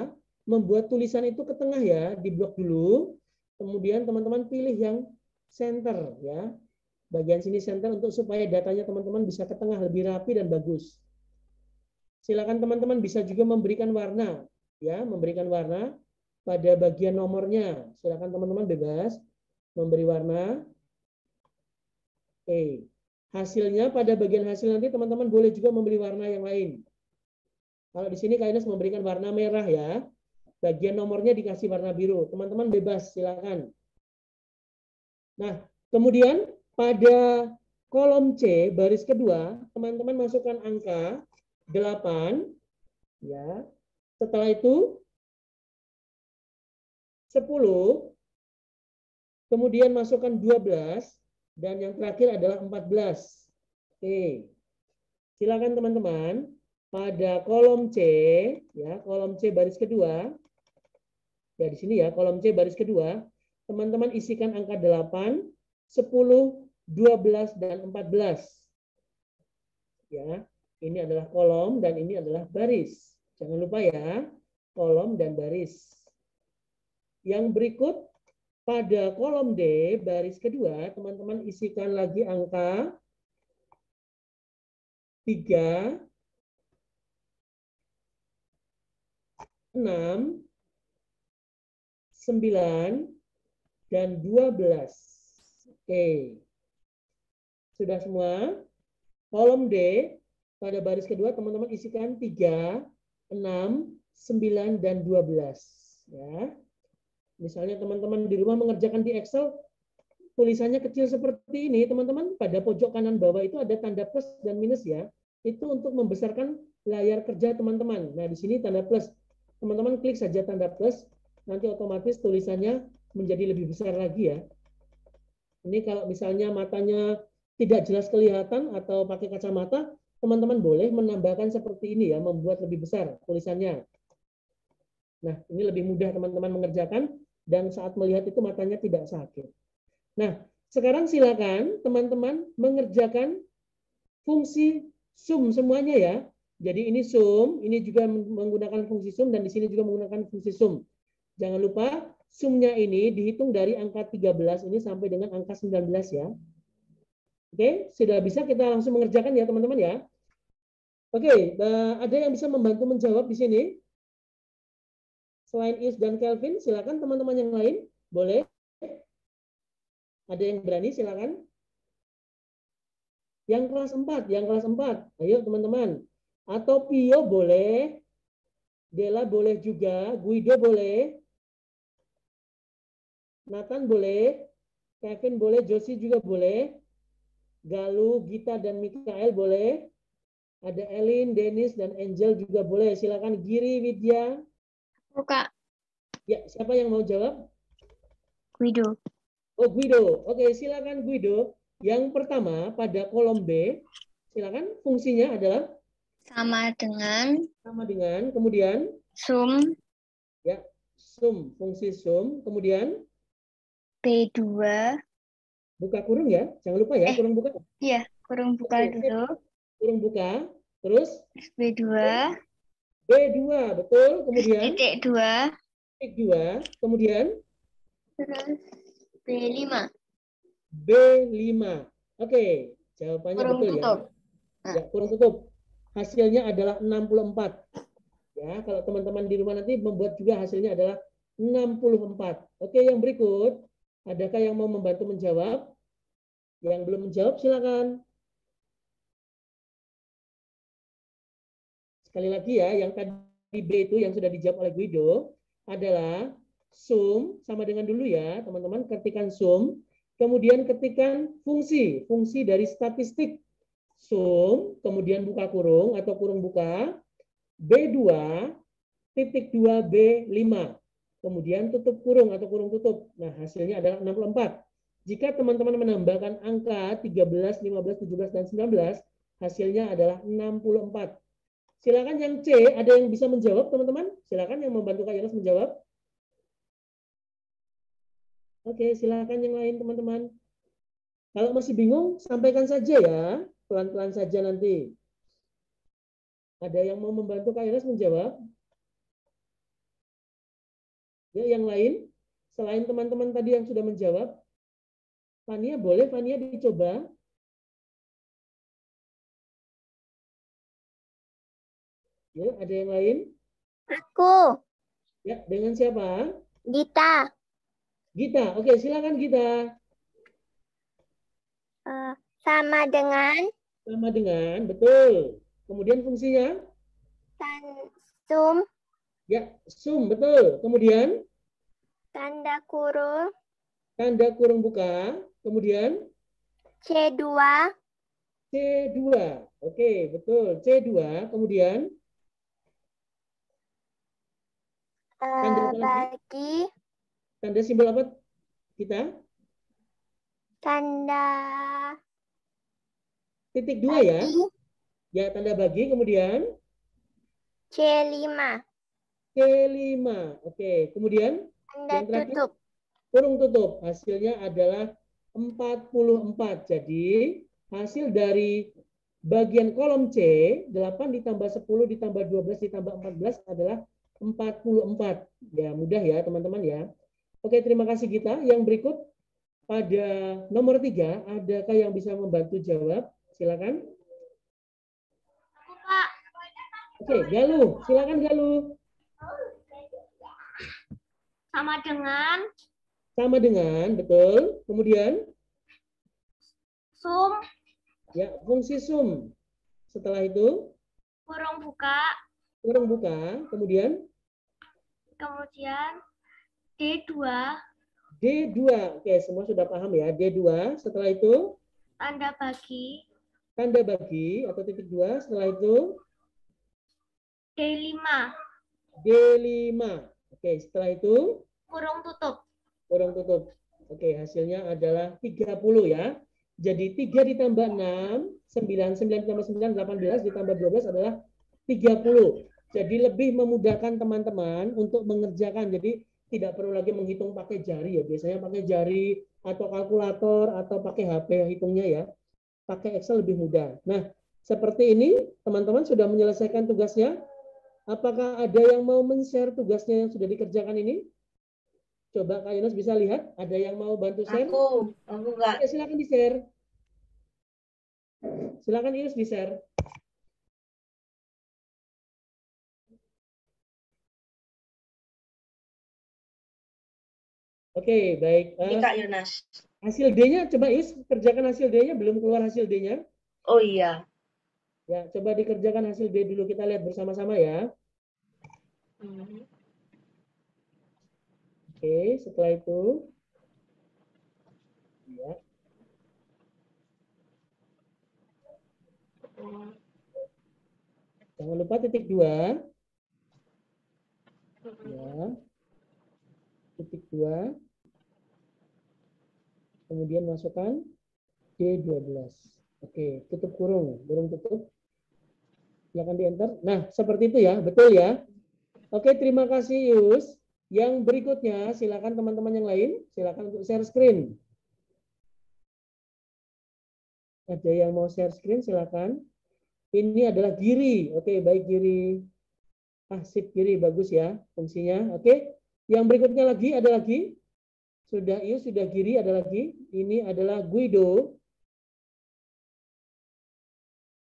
Speaker 1: membuat tulisan itu ke tengah ya, di blok dulu. Kemudian teman-teman pilih yang center ya. Bagian sini center untuk supaya datanya teman-teman bisa ke tengah lebih rapi dan bagus. Silakan teman-teman bisa juga memberikan warna ya, memberikan warna pada bagian nomornya. Silakan teman-teman bebas memberi warna. Oke. Hasilnya pada bagian hasil nanti teman-teman boleh juga memberi warna yang lain. Kalau di sini Kak Ines memberikan warna merah ya. Bagian nomornya dikasih warna biru. Teman-teman bebas, silakan. Nah, kemudian pada kolom C baris kedua, teman-teman masukkan angka 8 ya. Setelah itu 10, kemudian masukkan 12, dan yang terakhir adalah 14. Oke. Silakan teman-teman pada kolom C ya, kolom C baris kedua. Ya di sini ya, kolom C baris kedua, teman-teman isikan angka 8, 10, 12 dan 14. Ya. Ini adalah kolom dan ini adalah baris. Jangan lupa ya, kolom dan baris. Yang berikut pada kolom D baris kedua, teman-teman isikan lagi angka 3, 6, 9, dan 12. Oke. Sudah semua? Kolom D pada baris kedua teman-teman isikan 3, 6, 9, dan 12. Ya. Misalnya teman-teman di rumah mengerjakan di Excel, tulisannya kecil seperti ini, teman-teman pada pojok kanan bawah itu ada tanda plus dan minus ya. Itu untuk membesarkan layar kerja teman-teman. Nah, di sini tanda plus. Teman-teman klik saja tanda plus, nanti otomatis tulisannya menjadi lebih besar lagi ya. Ini kalau misalnya matanya tidak jelas kelihatan atau pakai kacamata, teman-teman boleh menambahkan seperti ini ya, membuat lebih besar tulisannya. Nah, ini lebih mudah teman-teman mengerjakan dan saat melihat itu matanya tidak sakit. Nah, sekarang silakan teman-teman mengerjakan fungsi sum semuanya ya. Jadi ini sum, ini juga menggunakan fungsi sum dan di sini juga menggunakan fungsi sum. Jangan lupa sumnya ini dihitung dari angka 13 ini sampai dengan angka 19 ya. Oke, sudah bisa kita langsung mengerjakan ya teman-teman ya. Oke, ada yang bisa membantu menjawab di sini? Selain Ius dan Kelvin, silakan teman-teman yang lain. Boleh? Ada yang berani, silakan. Yang kelas 4, yang kelas 4. Ayo teman-teman. Atau Pio boleh. Dela boleh juga. Guido boleh. Nathan boleh. Kevin boleh. Josie juga boleh. Galuh, Gita, dan Mikael boleh. Ada Elin, Dennis, dan Angel juga boleh. Silakan Giri, Widya.
Speaker 2: Buka.
Speaker 1: Ya, siapa yang mau jawab?
Speaker 2: Guido.
Speaker 1: Oh, Guido. Oke, silakan Guido. Yang pertama pada kolom B, silakan fungsinya adalah
Speaker 2: Sama dengan
Speaker 1: kemudian
Speaker 2: sum
Speaker 1: ya, sum, fungsi sum, kemudian
Speaker 2: B2.
Speaker 1: buka kurung ya, jangan lupa ya, kurung buka.
Speaker 2: Iya, kurung buka
Speaker 1: Oke,
Speaker 2: dulu.
Speaker 1: kurung buka, terus
Speaker 2: B2.
Speaker 1: B2, betul, kemudian
Speaker 2: Titik 2.
Speaker 1: titik 2, kemudian
Speaker 2: Terus B5.
Speaker 1: B5. Oke, jawabannya
Speaker 2: Kurung
Speaker 1: betul
Speaker 2: tutup.
Speaker 1: ya. Ya, kurung tutup. Hasilnya adalah 64. Ya, kalau teman-teman di rumah nanti membuat juga hasilnya adalah 64. Oke, yang berikut, adakah yang mau membantu menjawab? Yang belum menjawab silakan. Sekali lagi ya, yang tadi B itu yang sudah dijawab oleh Guido adalah sum, sama dengan dulu ya, teman-teman, ketikan sum, kemudian ketikan fungsi dari statistik sum, kemudian buka kurung atau kurung buka, B2, titik 2 B5, kemudian tutup kurung atau kurung tutup. Nah, hasilnya adalah 64. Jika teman-teman menambahkan angka 13, 15, 17, dan 19, hasilnya adalah 64. Silakan yang C, ada yang bisa menjawab teman-teman? Silakan yang membantu Kak Yonas menjawab. Oke, silakan yang lain teman-teman. Kalau masih bingung, sampaikan saja ya. Pelan-pelan saja nanti. Ada yang mau membantu Kak Yonas menjawab? Ya, yang lain? Selain teman-teman tadi yang sudah menjawab, Fania boleh, Fania dicoba. Ya, ada yang lain?
Speaker 2: Aku.
Speaker 1: Ya, dengan siapa?
Speaker 2: Gita.
Speaker 1: Gita. Oke, silakan Gita.
Speaker 2: Sama dengan
Speaker 1: Sama dengan, betul. Kemudian fungsinya?
Speaker 2: sum
Speaker 1: Ya, sum, betul. Kemudian?
Speaker 2: tanda kurung
Speaker 1: Tanda kurung buka. Kemudian?
Speaker 2: C2.
Speaker 1: C2. Oke, betul. C2. Kemudian? Tanda apa lagi?
Speaker 2: Bagi
Speaker 1: Tanda simbol apa kita?
Speaker 2: tanda
Speaker 1: Titik 2 ya. Ya, tanda bagi. Kemudian?
Speaker 2: C5.
Speaker 1: C5. Oke, kemudian?
Speaker 2: Tanda
Speaker 1: Yang terakhir?
Speaker 2: tutup.
Speaker 1: Kurung tutup. Hasilnya adalah 44. Jadi, hasil dari bagian kolom C, 8 ditambah 10 ditambah 12 ditambah 14 adalah 44. Ya, mudah ya teman-teman ya. Oke, terima kasih Gita. Yang berikut pada nomor 3, adakah yang bisa membantu jawab? Silakan.
Speaker 2: Aku, Pak.
Speaker 1: Oke, Galuh. Silakan Galuh. Sama dengan, betul. Kemudian?
Speaker 2: Sum
Speaker 1: Ya, fungsi sum. Setelah itu?
Speaker 2: kurung buka.
Speaker 1: Kurung buka. Kemudian?
Speaker 2: D2.
Speaker 1: D2. Oke, semua sudah paham ya. D2. Setelah itu?
Speaker 2: Tanda bagi.
Speaker 1: Tanda bagi atau titik 2. Setelah itu?
Speaker 2: D5.
Speaker 1: D5. Oke, setelah itu?
Speaker 2: Kurung tutup.
Speaker 1: Kurung tutup. Oke, hasilnya adalah 30 ya. Jadi 3 ditambah 6, 9, 9 ditambah 9, 18 ditambah 12 adalah 30. Jadi lebih memudahkan teman-teman untuk mengerjakan. Jadi tidak perlu lagi menghitung pakai jari ya. Biasanya pakai jari atau kalkulator atau pakai HP hitungnya ya. Pakai Excel lebih mudah. Nah, seperti ini teman-teman sudah menyelesaikan tugasnya. Apakah ada yang mau men-share tugasnya yang sudah dikerjakan ini? Coba Kak Yunus bisa lihat, ada yang mau bantu share?
Speaker 3: Aku nggak.
Speaker 1: Oke, silakan di-share. Silakan Yunus di-share. Oke, baik.
Speaker 3: Ini Kak Yunas.
Speaker 1: Hasil D-nya, coba Yus, kerjakan hasil D-nya, belum keluar hasil D-nya.
Speaker 3: Oh iya.
Speaker 1: Ya, coba dikerjakan hasil D dulu, kita lihat bersama-sama ya. Oke, setelah itu. Ya. Jangan lupa titik 2. Ya. Titik 2. Kemudian masukkan D12. Oke, tutup kurung tutup. Silakan di enter. Nah, seperti itu ya, betul ya. Oke, terima kasih Yus. Yang berikutnya, silakan teman-teman yang lain, silakan untuk share screen. Ada yang mau share screen, silakan. Ini adalah Giri. Oke, baik Giri. Sip Giri, bagus ya fungsinya. Oke, yang berikutnya lagi, ada lagi. Sudah Yus, sudah Giri, ada lagi. Ini adalah Guido.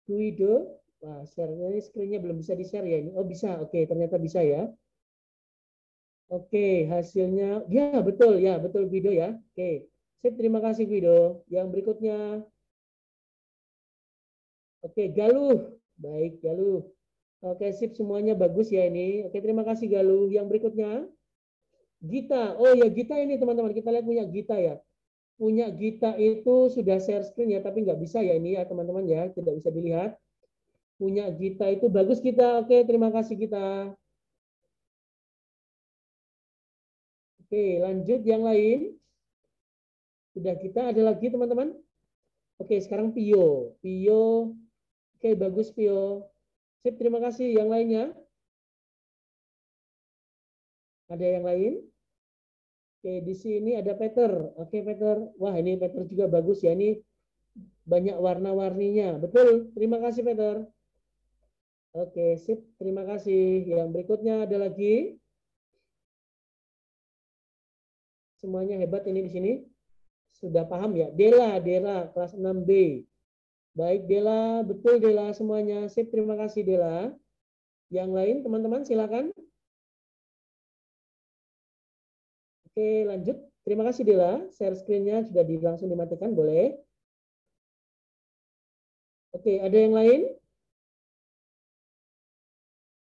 Speaker 1: Guido. Wah, share-nya ini screen-nya belum bisa di-share ya ini. Oh, bisa. Oke, ternyata bisa ya. Oke, hasilnya ya betul Guido ya. Oke. Sip, terima kasih Guido. Yang berikutnya. Oke, Galuh. Baik, Galuh. Oke, sip semuanya bagus ya ini. Oke, terima kasih Galuh. Yang berikutnya Gita. Oh ya, Gita ini teman-teman. Kita lihat punya Gita ya. Punya Gita itu sudah share screen ya, tapi nggak bisa ya ini ya teman-teman ya. Tidak bisa dilihat. Punya Gita itu bagus kita. Oke, terima kasih kita. Oke, lanjut yang lain. Sudah kita ada lagi teman-teman. Oke, sekarang Pio. Pio. Oke, bagus Pio. Sip, terima kasih. Yang lainnya? Ada yang lain? Oke, di sini ada Peter. Oke, Peter. Wah, ini Peter juga bagus ya. Ini banyak warna-warninya. Betul. Terima kasih, Peter. Oke, sip. Terima kasih. Yang berikutnya ada lagi. Semuanya hebat ini di sini. Sudah paham ya? Dela kelas 6B. Baik, Dela. Betul, Dela semuanya. Sip, terima kasih, Dela. Yang lain, teman-teman, silakan. Oke, lanjut. Terima kasih, Dela. Share screen-nya sudah langsung dimatikan, boleh. Oke, ada yang lain?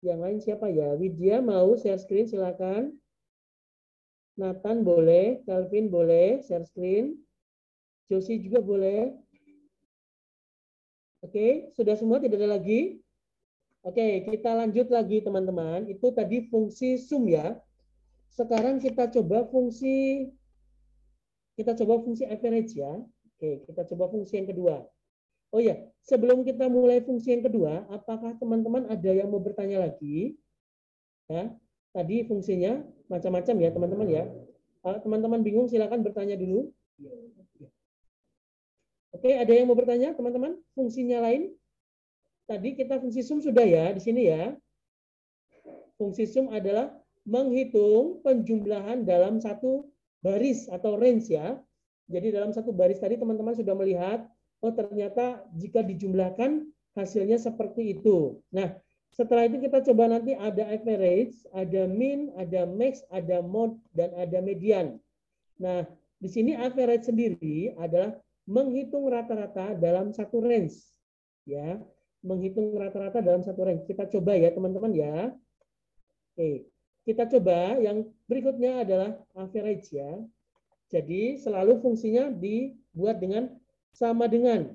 Speaker 1: Yang lain siapa ya? Widya mau share screen, silakan. Nathan boleh, Calvin boleh share screen. Josie juga boleh. Oke, sudah semua, tidak ada lagi? Oke, kita lanjut lagi teman-teman. Itu tadi fungsi sum ya. Sekarang kita coba fungsi average ya. Oke, kita coba fungsi yang kedua. Oh ya, sebelum kita mulai fungsi yang kedua, apakah teman-teman ada yang mau bertanya lagi? Ya, tadi fungsinya macam-macam ya teman-teman ya. Kalau teman-teman bingung silakan bertanya dulu. Oke, ada yang mau bertanya teman-teman? Fungsinya lain? Tadi kita fungsi sum sudah ya di sini ya. Fungsi sum adalah menghitung penjumlahan dalam satu baris atau range ya. Jadi dalam satu baris tadi teman-teman sudah melihat, oh ternyata jika dijumlahkan hasilnya seperti itu. Nah, setelah itu kita coba nanti ada average, ada mean, ada max, ada mode, dan ada median. Nah, di sini average sendiri adalah menghitung rata-rata dalam satu range. Ya, menghitung rata-rata dalam satu range. Kita coba ya teman-teman ya. Oke, kita coba yang berikutnya adalah average ya. Jadi selalu fungsinya dibuat dengan sama dengan.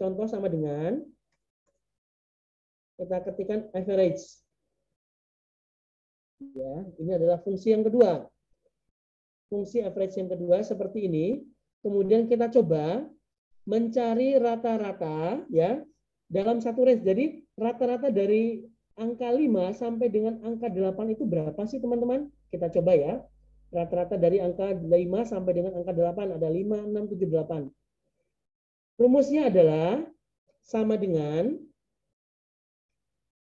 Speaker 1: Contoh sama dengan. Kita ketikkan average. Ya, ini adalah fungsi yang kedua. Fungsi average yang kedua seperti ini. Kemudian kita coba mencari rata-rata ya dalam satu range. Jadi rata-rata dari angka 5 sampai dengan angka 8 itu berapa sih teman-teman? Kita coba ya. Rata-rata dari angka 5 sampai dengan angka 8 ada 5, 6, 7, 8. Rumusnya adalah sama dengan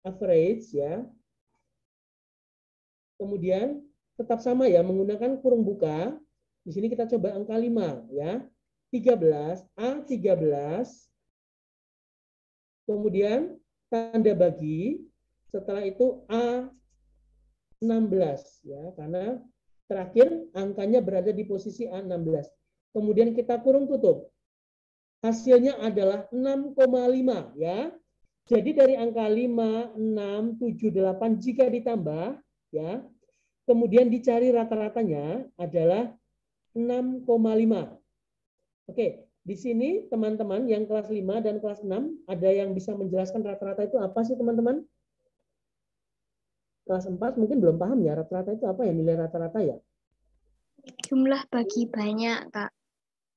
Speaker 1: average ya. Kemudian tetap sama ya, menggunakan kurung buka. Di sini kita coba angka 5 ya. 13, A13, kemudian tanda bagi, setelah itu A16 ya, karena terakhir angkanya berada di posisi A16. Kemudian kita kurung tutup. Hasilnya adalah 6,5 ya. Jadi dari angka 5, 6, 7, 8 jika ditambah ya, kemudian dicari rata-ratanya adalah 6,5. Oke, di sini teman-teman yang kelas 5 dan kelas 6 ada yang bisa menjelaskan rata-rata itu apa sih teman-teman? Kelas 4 mungkin belum paham ya, rata-rata itu apa ya, nilai rata-rata ya?
Speaker 2: Jumlah bagi banyak, Kak.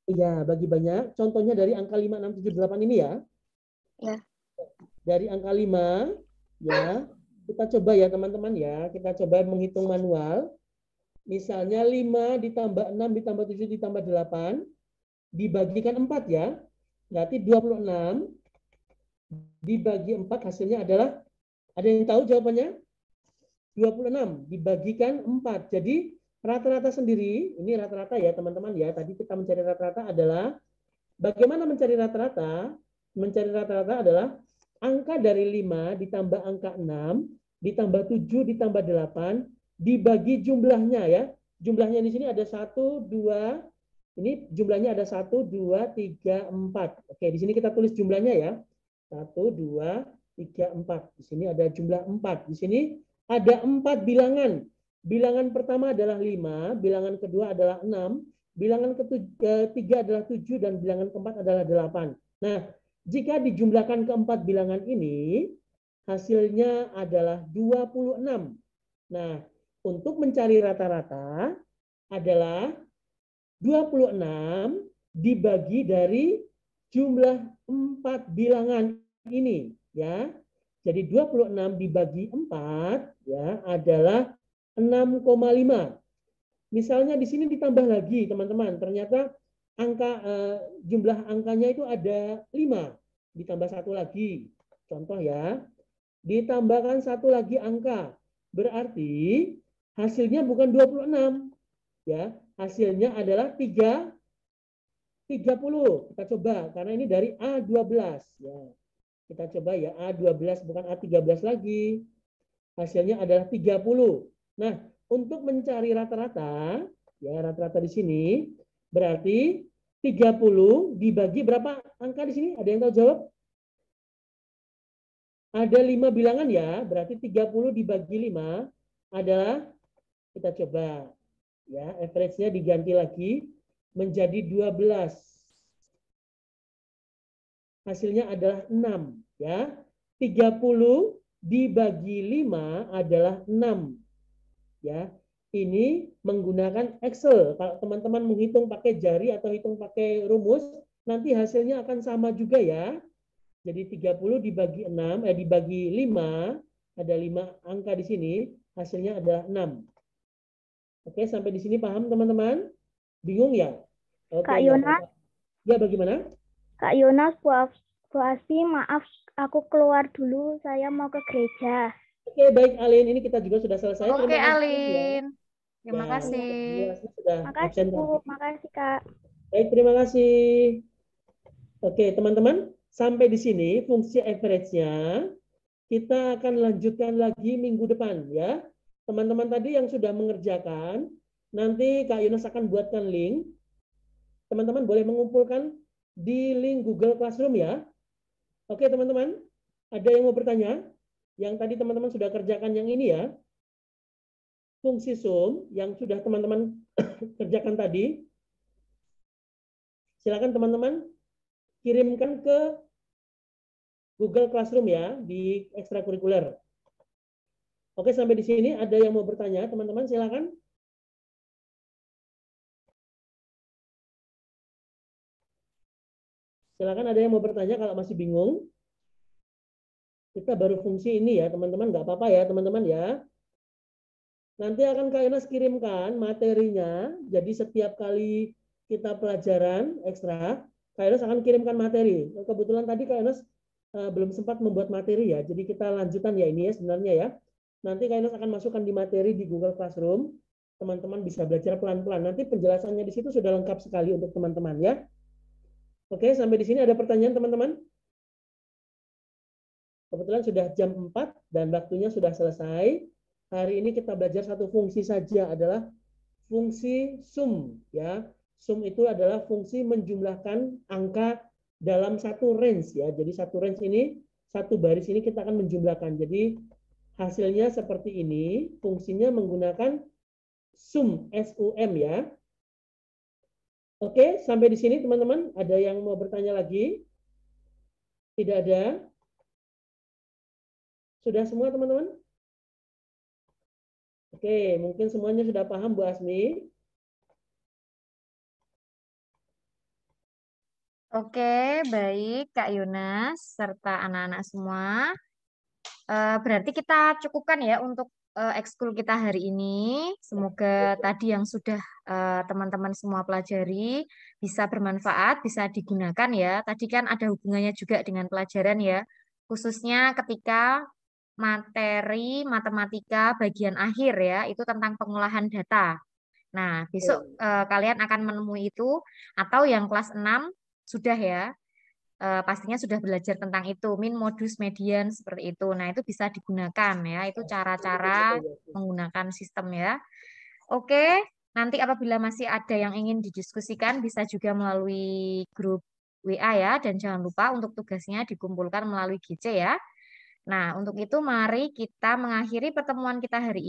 Speaker 1: Iya, bagi banyak. Contohnya dari angka 5, 6, 7, 8 ini ya.
Speaker 2: Ya.
Speaker 1: Dari angka 5 ya, kita coba ya teman-teman ya, kita coba menghitung manual. Misalnya 5 ditambah 6 ditambah 7 ditambah 8 dibagikan 4 ya. Berarti 26 dibagi 4 hasilnya adalah, ada yang tahu jawabannya? 26 dibagikan 4. Jadi rata-rata sendiri, ini rata-rata ya teman-teman ya. Tadi kita mencari rata-rata adalah, bagaimana mencari rata-rata? Mencari rata-rata adalah angka dari 5 ditambah angka 6 ditambah 7 ditambah 8 dibagi jumlahnya ya. Jumlahnya di sini ada 1, 2, ini jumlahnya ada 1, 2, 3, 4. Oke, di sini kita tulis jumlahnya ya. 1, 2, 3, 4. Di sini ada jumlah 4. Di sini ada 4 bilangan. Bilangan pertama adalah 5, bilangan kedua adalah 6, bilangan ketiga adalah 7, dan bilangan keempat adalah 8. Nah, jika dijumlahkan keempat bilangan ini, hasilnya adalah 26. Nah, untuk mencari rata-rata adalah 26 dibagi dari jumlah 4 bilangan ini ya. Jadi 26 dibagi 4 ya adalah 6,5. Misalnya di sini ditambah lagi teman-teman, ternyata angka jumlah angkanya itu ada 5, ditambah 1 lagi. Contoh ya, ditambahkan 1 lagi angka. Berarti hasilnya bukan 26 ya, hasilnya adalah 30. Kita coba karena ini dari A12 ya. Kita coba ya, A12 bukan A13 lagi. Hasilnya adalah 30. Nah, untuk mencari rata-rata, ya rata-rata di sini berarti 30 dibagi berapa angka di sini? Ada yang tahu jawab? Ada 5 bilangan ya, berarti 30 dibagi 5 adalah, kita coba ya, average-nya diganti lagi menjadi 12. Hasilnya adalah 6 ya. 30 dibagi 5 adalah 6 ya. Ini menggunakan Excel. Kalau teman-teman menghitung pakai jari atau hitung pakai rumus, nanti hasilnya akan sama juga ya. Jadi 30 dibagi 6, dibagi 5, ada 5 angka di sini, hasilnya adalah 6. Oke, sampai di sini paham teman-teman? Bingung ya? Oke,
Speaker 4: Kak Yonas,
Speaker 1: ya bagaimana?
Speaker 4: Kak Yonas, Bu Asfi, maaf aku keluar dulu, saya mau ke gereja.
Speaker 1: Oke, baik Alin, ini kita juga sudah selesai.
Speaker 5: Oke,
Speaker 1: Terima kasih,
Speaker 5: Alin.
Speaker 1: ya.
Speaker 5: Terima
Speaker 1: Ya,
Speaker 5: kasih.
Speaker 1: sudah
Speaker 4: Makasih
Speaker 1: absen
Speaker 4: Bu,
Speaker 1: tadi.
Speaker 4: makasih Kak.
Speaker 1: Baik, terima kasih. Oke, teman-teman, sampai di sini fungsi average-nya. Kita akan lanjutkan lagi minggu depan ya. Teman-teman tadi yang sudah mengerjakan, nanti Kak Yunus akan buatkan link. Teman-teman boleh mengumpulkan di link Google Classroom ya. Oke teman-teman, ada yang mau bertanya? Yang tadi teman-teman sudah kerjakan yang ini ya. Fungsi Zoom yang sudah teman-teman kerjakan tadi. Silakan teman-teman kirimkan ke Google Classroom ya, di ekstrakurikuler. Oke, sampai di sini ada yang mau bertanya, teman-teman silakan. Silakan ada yang mau bertanya kalau masih bingung. Kita baru fungsi ini ya, teman-teman. Nggak apa-apa ya, teman-teman ya. Nanti akan Kak Yonas kirimkan materinya. Jadi setiap kali kita pelajaran ekstra, Kak Yonas akan kirimkan materi. Kebetulan tadi Kak Yonas belum sempat membuat materi ya. Jadi kita lanjutan ya ini ya sebenarnya ya. Nanti Kak Yonas akan masukkan di materi di Google Classroom. teman-teman bisa belajar pelan-pelan. Nanti penjelasannya di situ sudah lengkap sekali untuk teman-teman ya. Oke, sampai di sini ada pertanyaan teman-teman? Kebetulan sudah jam 4 dan waktunya sudah selesai. Hari ini kita belajar satu fungsi saja, adalah fungsi sum ya. Sum itu adalah fungsi menjumlahkan angka dalam satu range ya. Jadi satu range ini, satu baris ini kita akan menjumlahkan. Jadi hasilnya seperti ini, fungsinya menggunakan sum, SUM ya. Oke, sampai di sini teman-teman. Ada yang mau bertanya lagi? Tidak ada? Sudah semua teman-teman? Oke, mungkin semuanya sudah paham Bu Asmi.
Speaker 5: Oke, baik Kak Yunas serta anak-anak semua. Berarti kita cukupkan ya untuk ekskul kita hari ini. Semoga tadi yang sudah teman-teman semua pelajari bisa bermanfaat, bisa digunakan ya. Tadi kan ada hubungannya juga dengan pelajaran ya, khususnya ketika materi matematika bagian akhir ya, itu tentang pengolahan data. Nah, besok kalian akan menemui itu, atau yang kelas 6 sudah ya, pastinya sudah belajar tentang itu, min, modus, median, seperti itu. Nah, itu bisa digunakan ya, itu cara-cara menggunakan sistem ya. Oke, nanti apabila masih ada yang ingin didiskusikan, bisa juga melalui grup WA ya, dan jangan lupa untuk tugasnya dikumpulkan melalui GC ya. Nah, untuk itu mari kita mengakhiri pertemuan kita hari ini.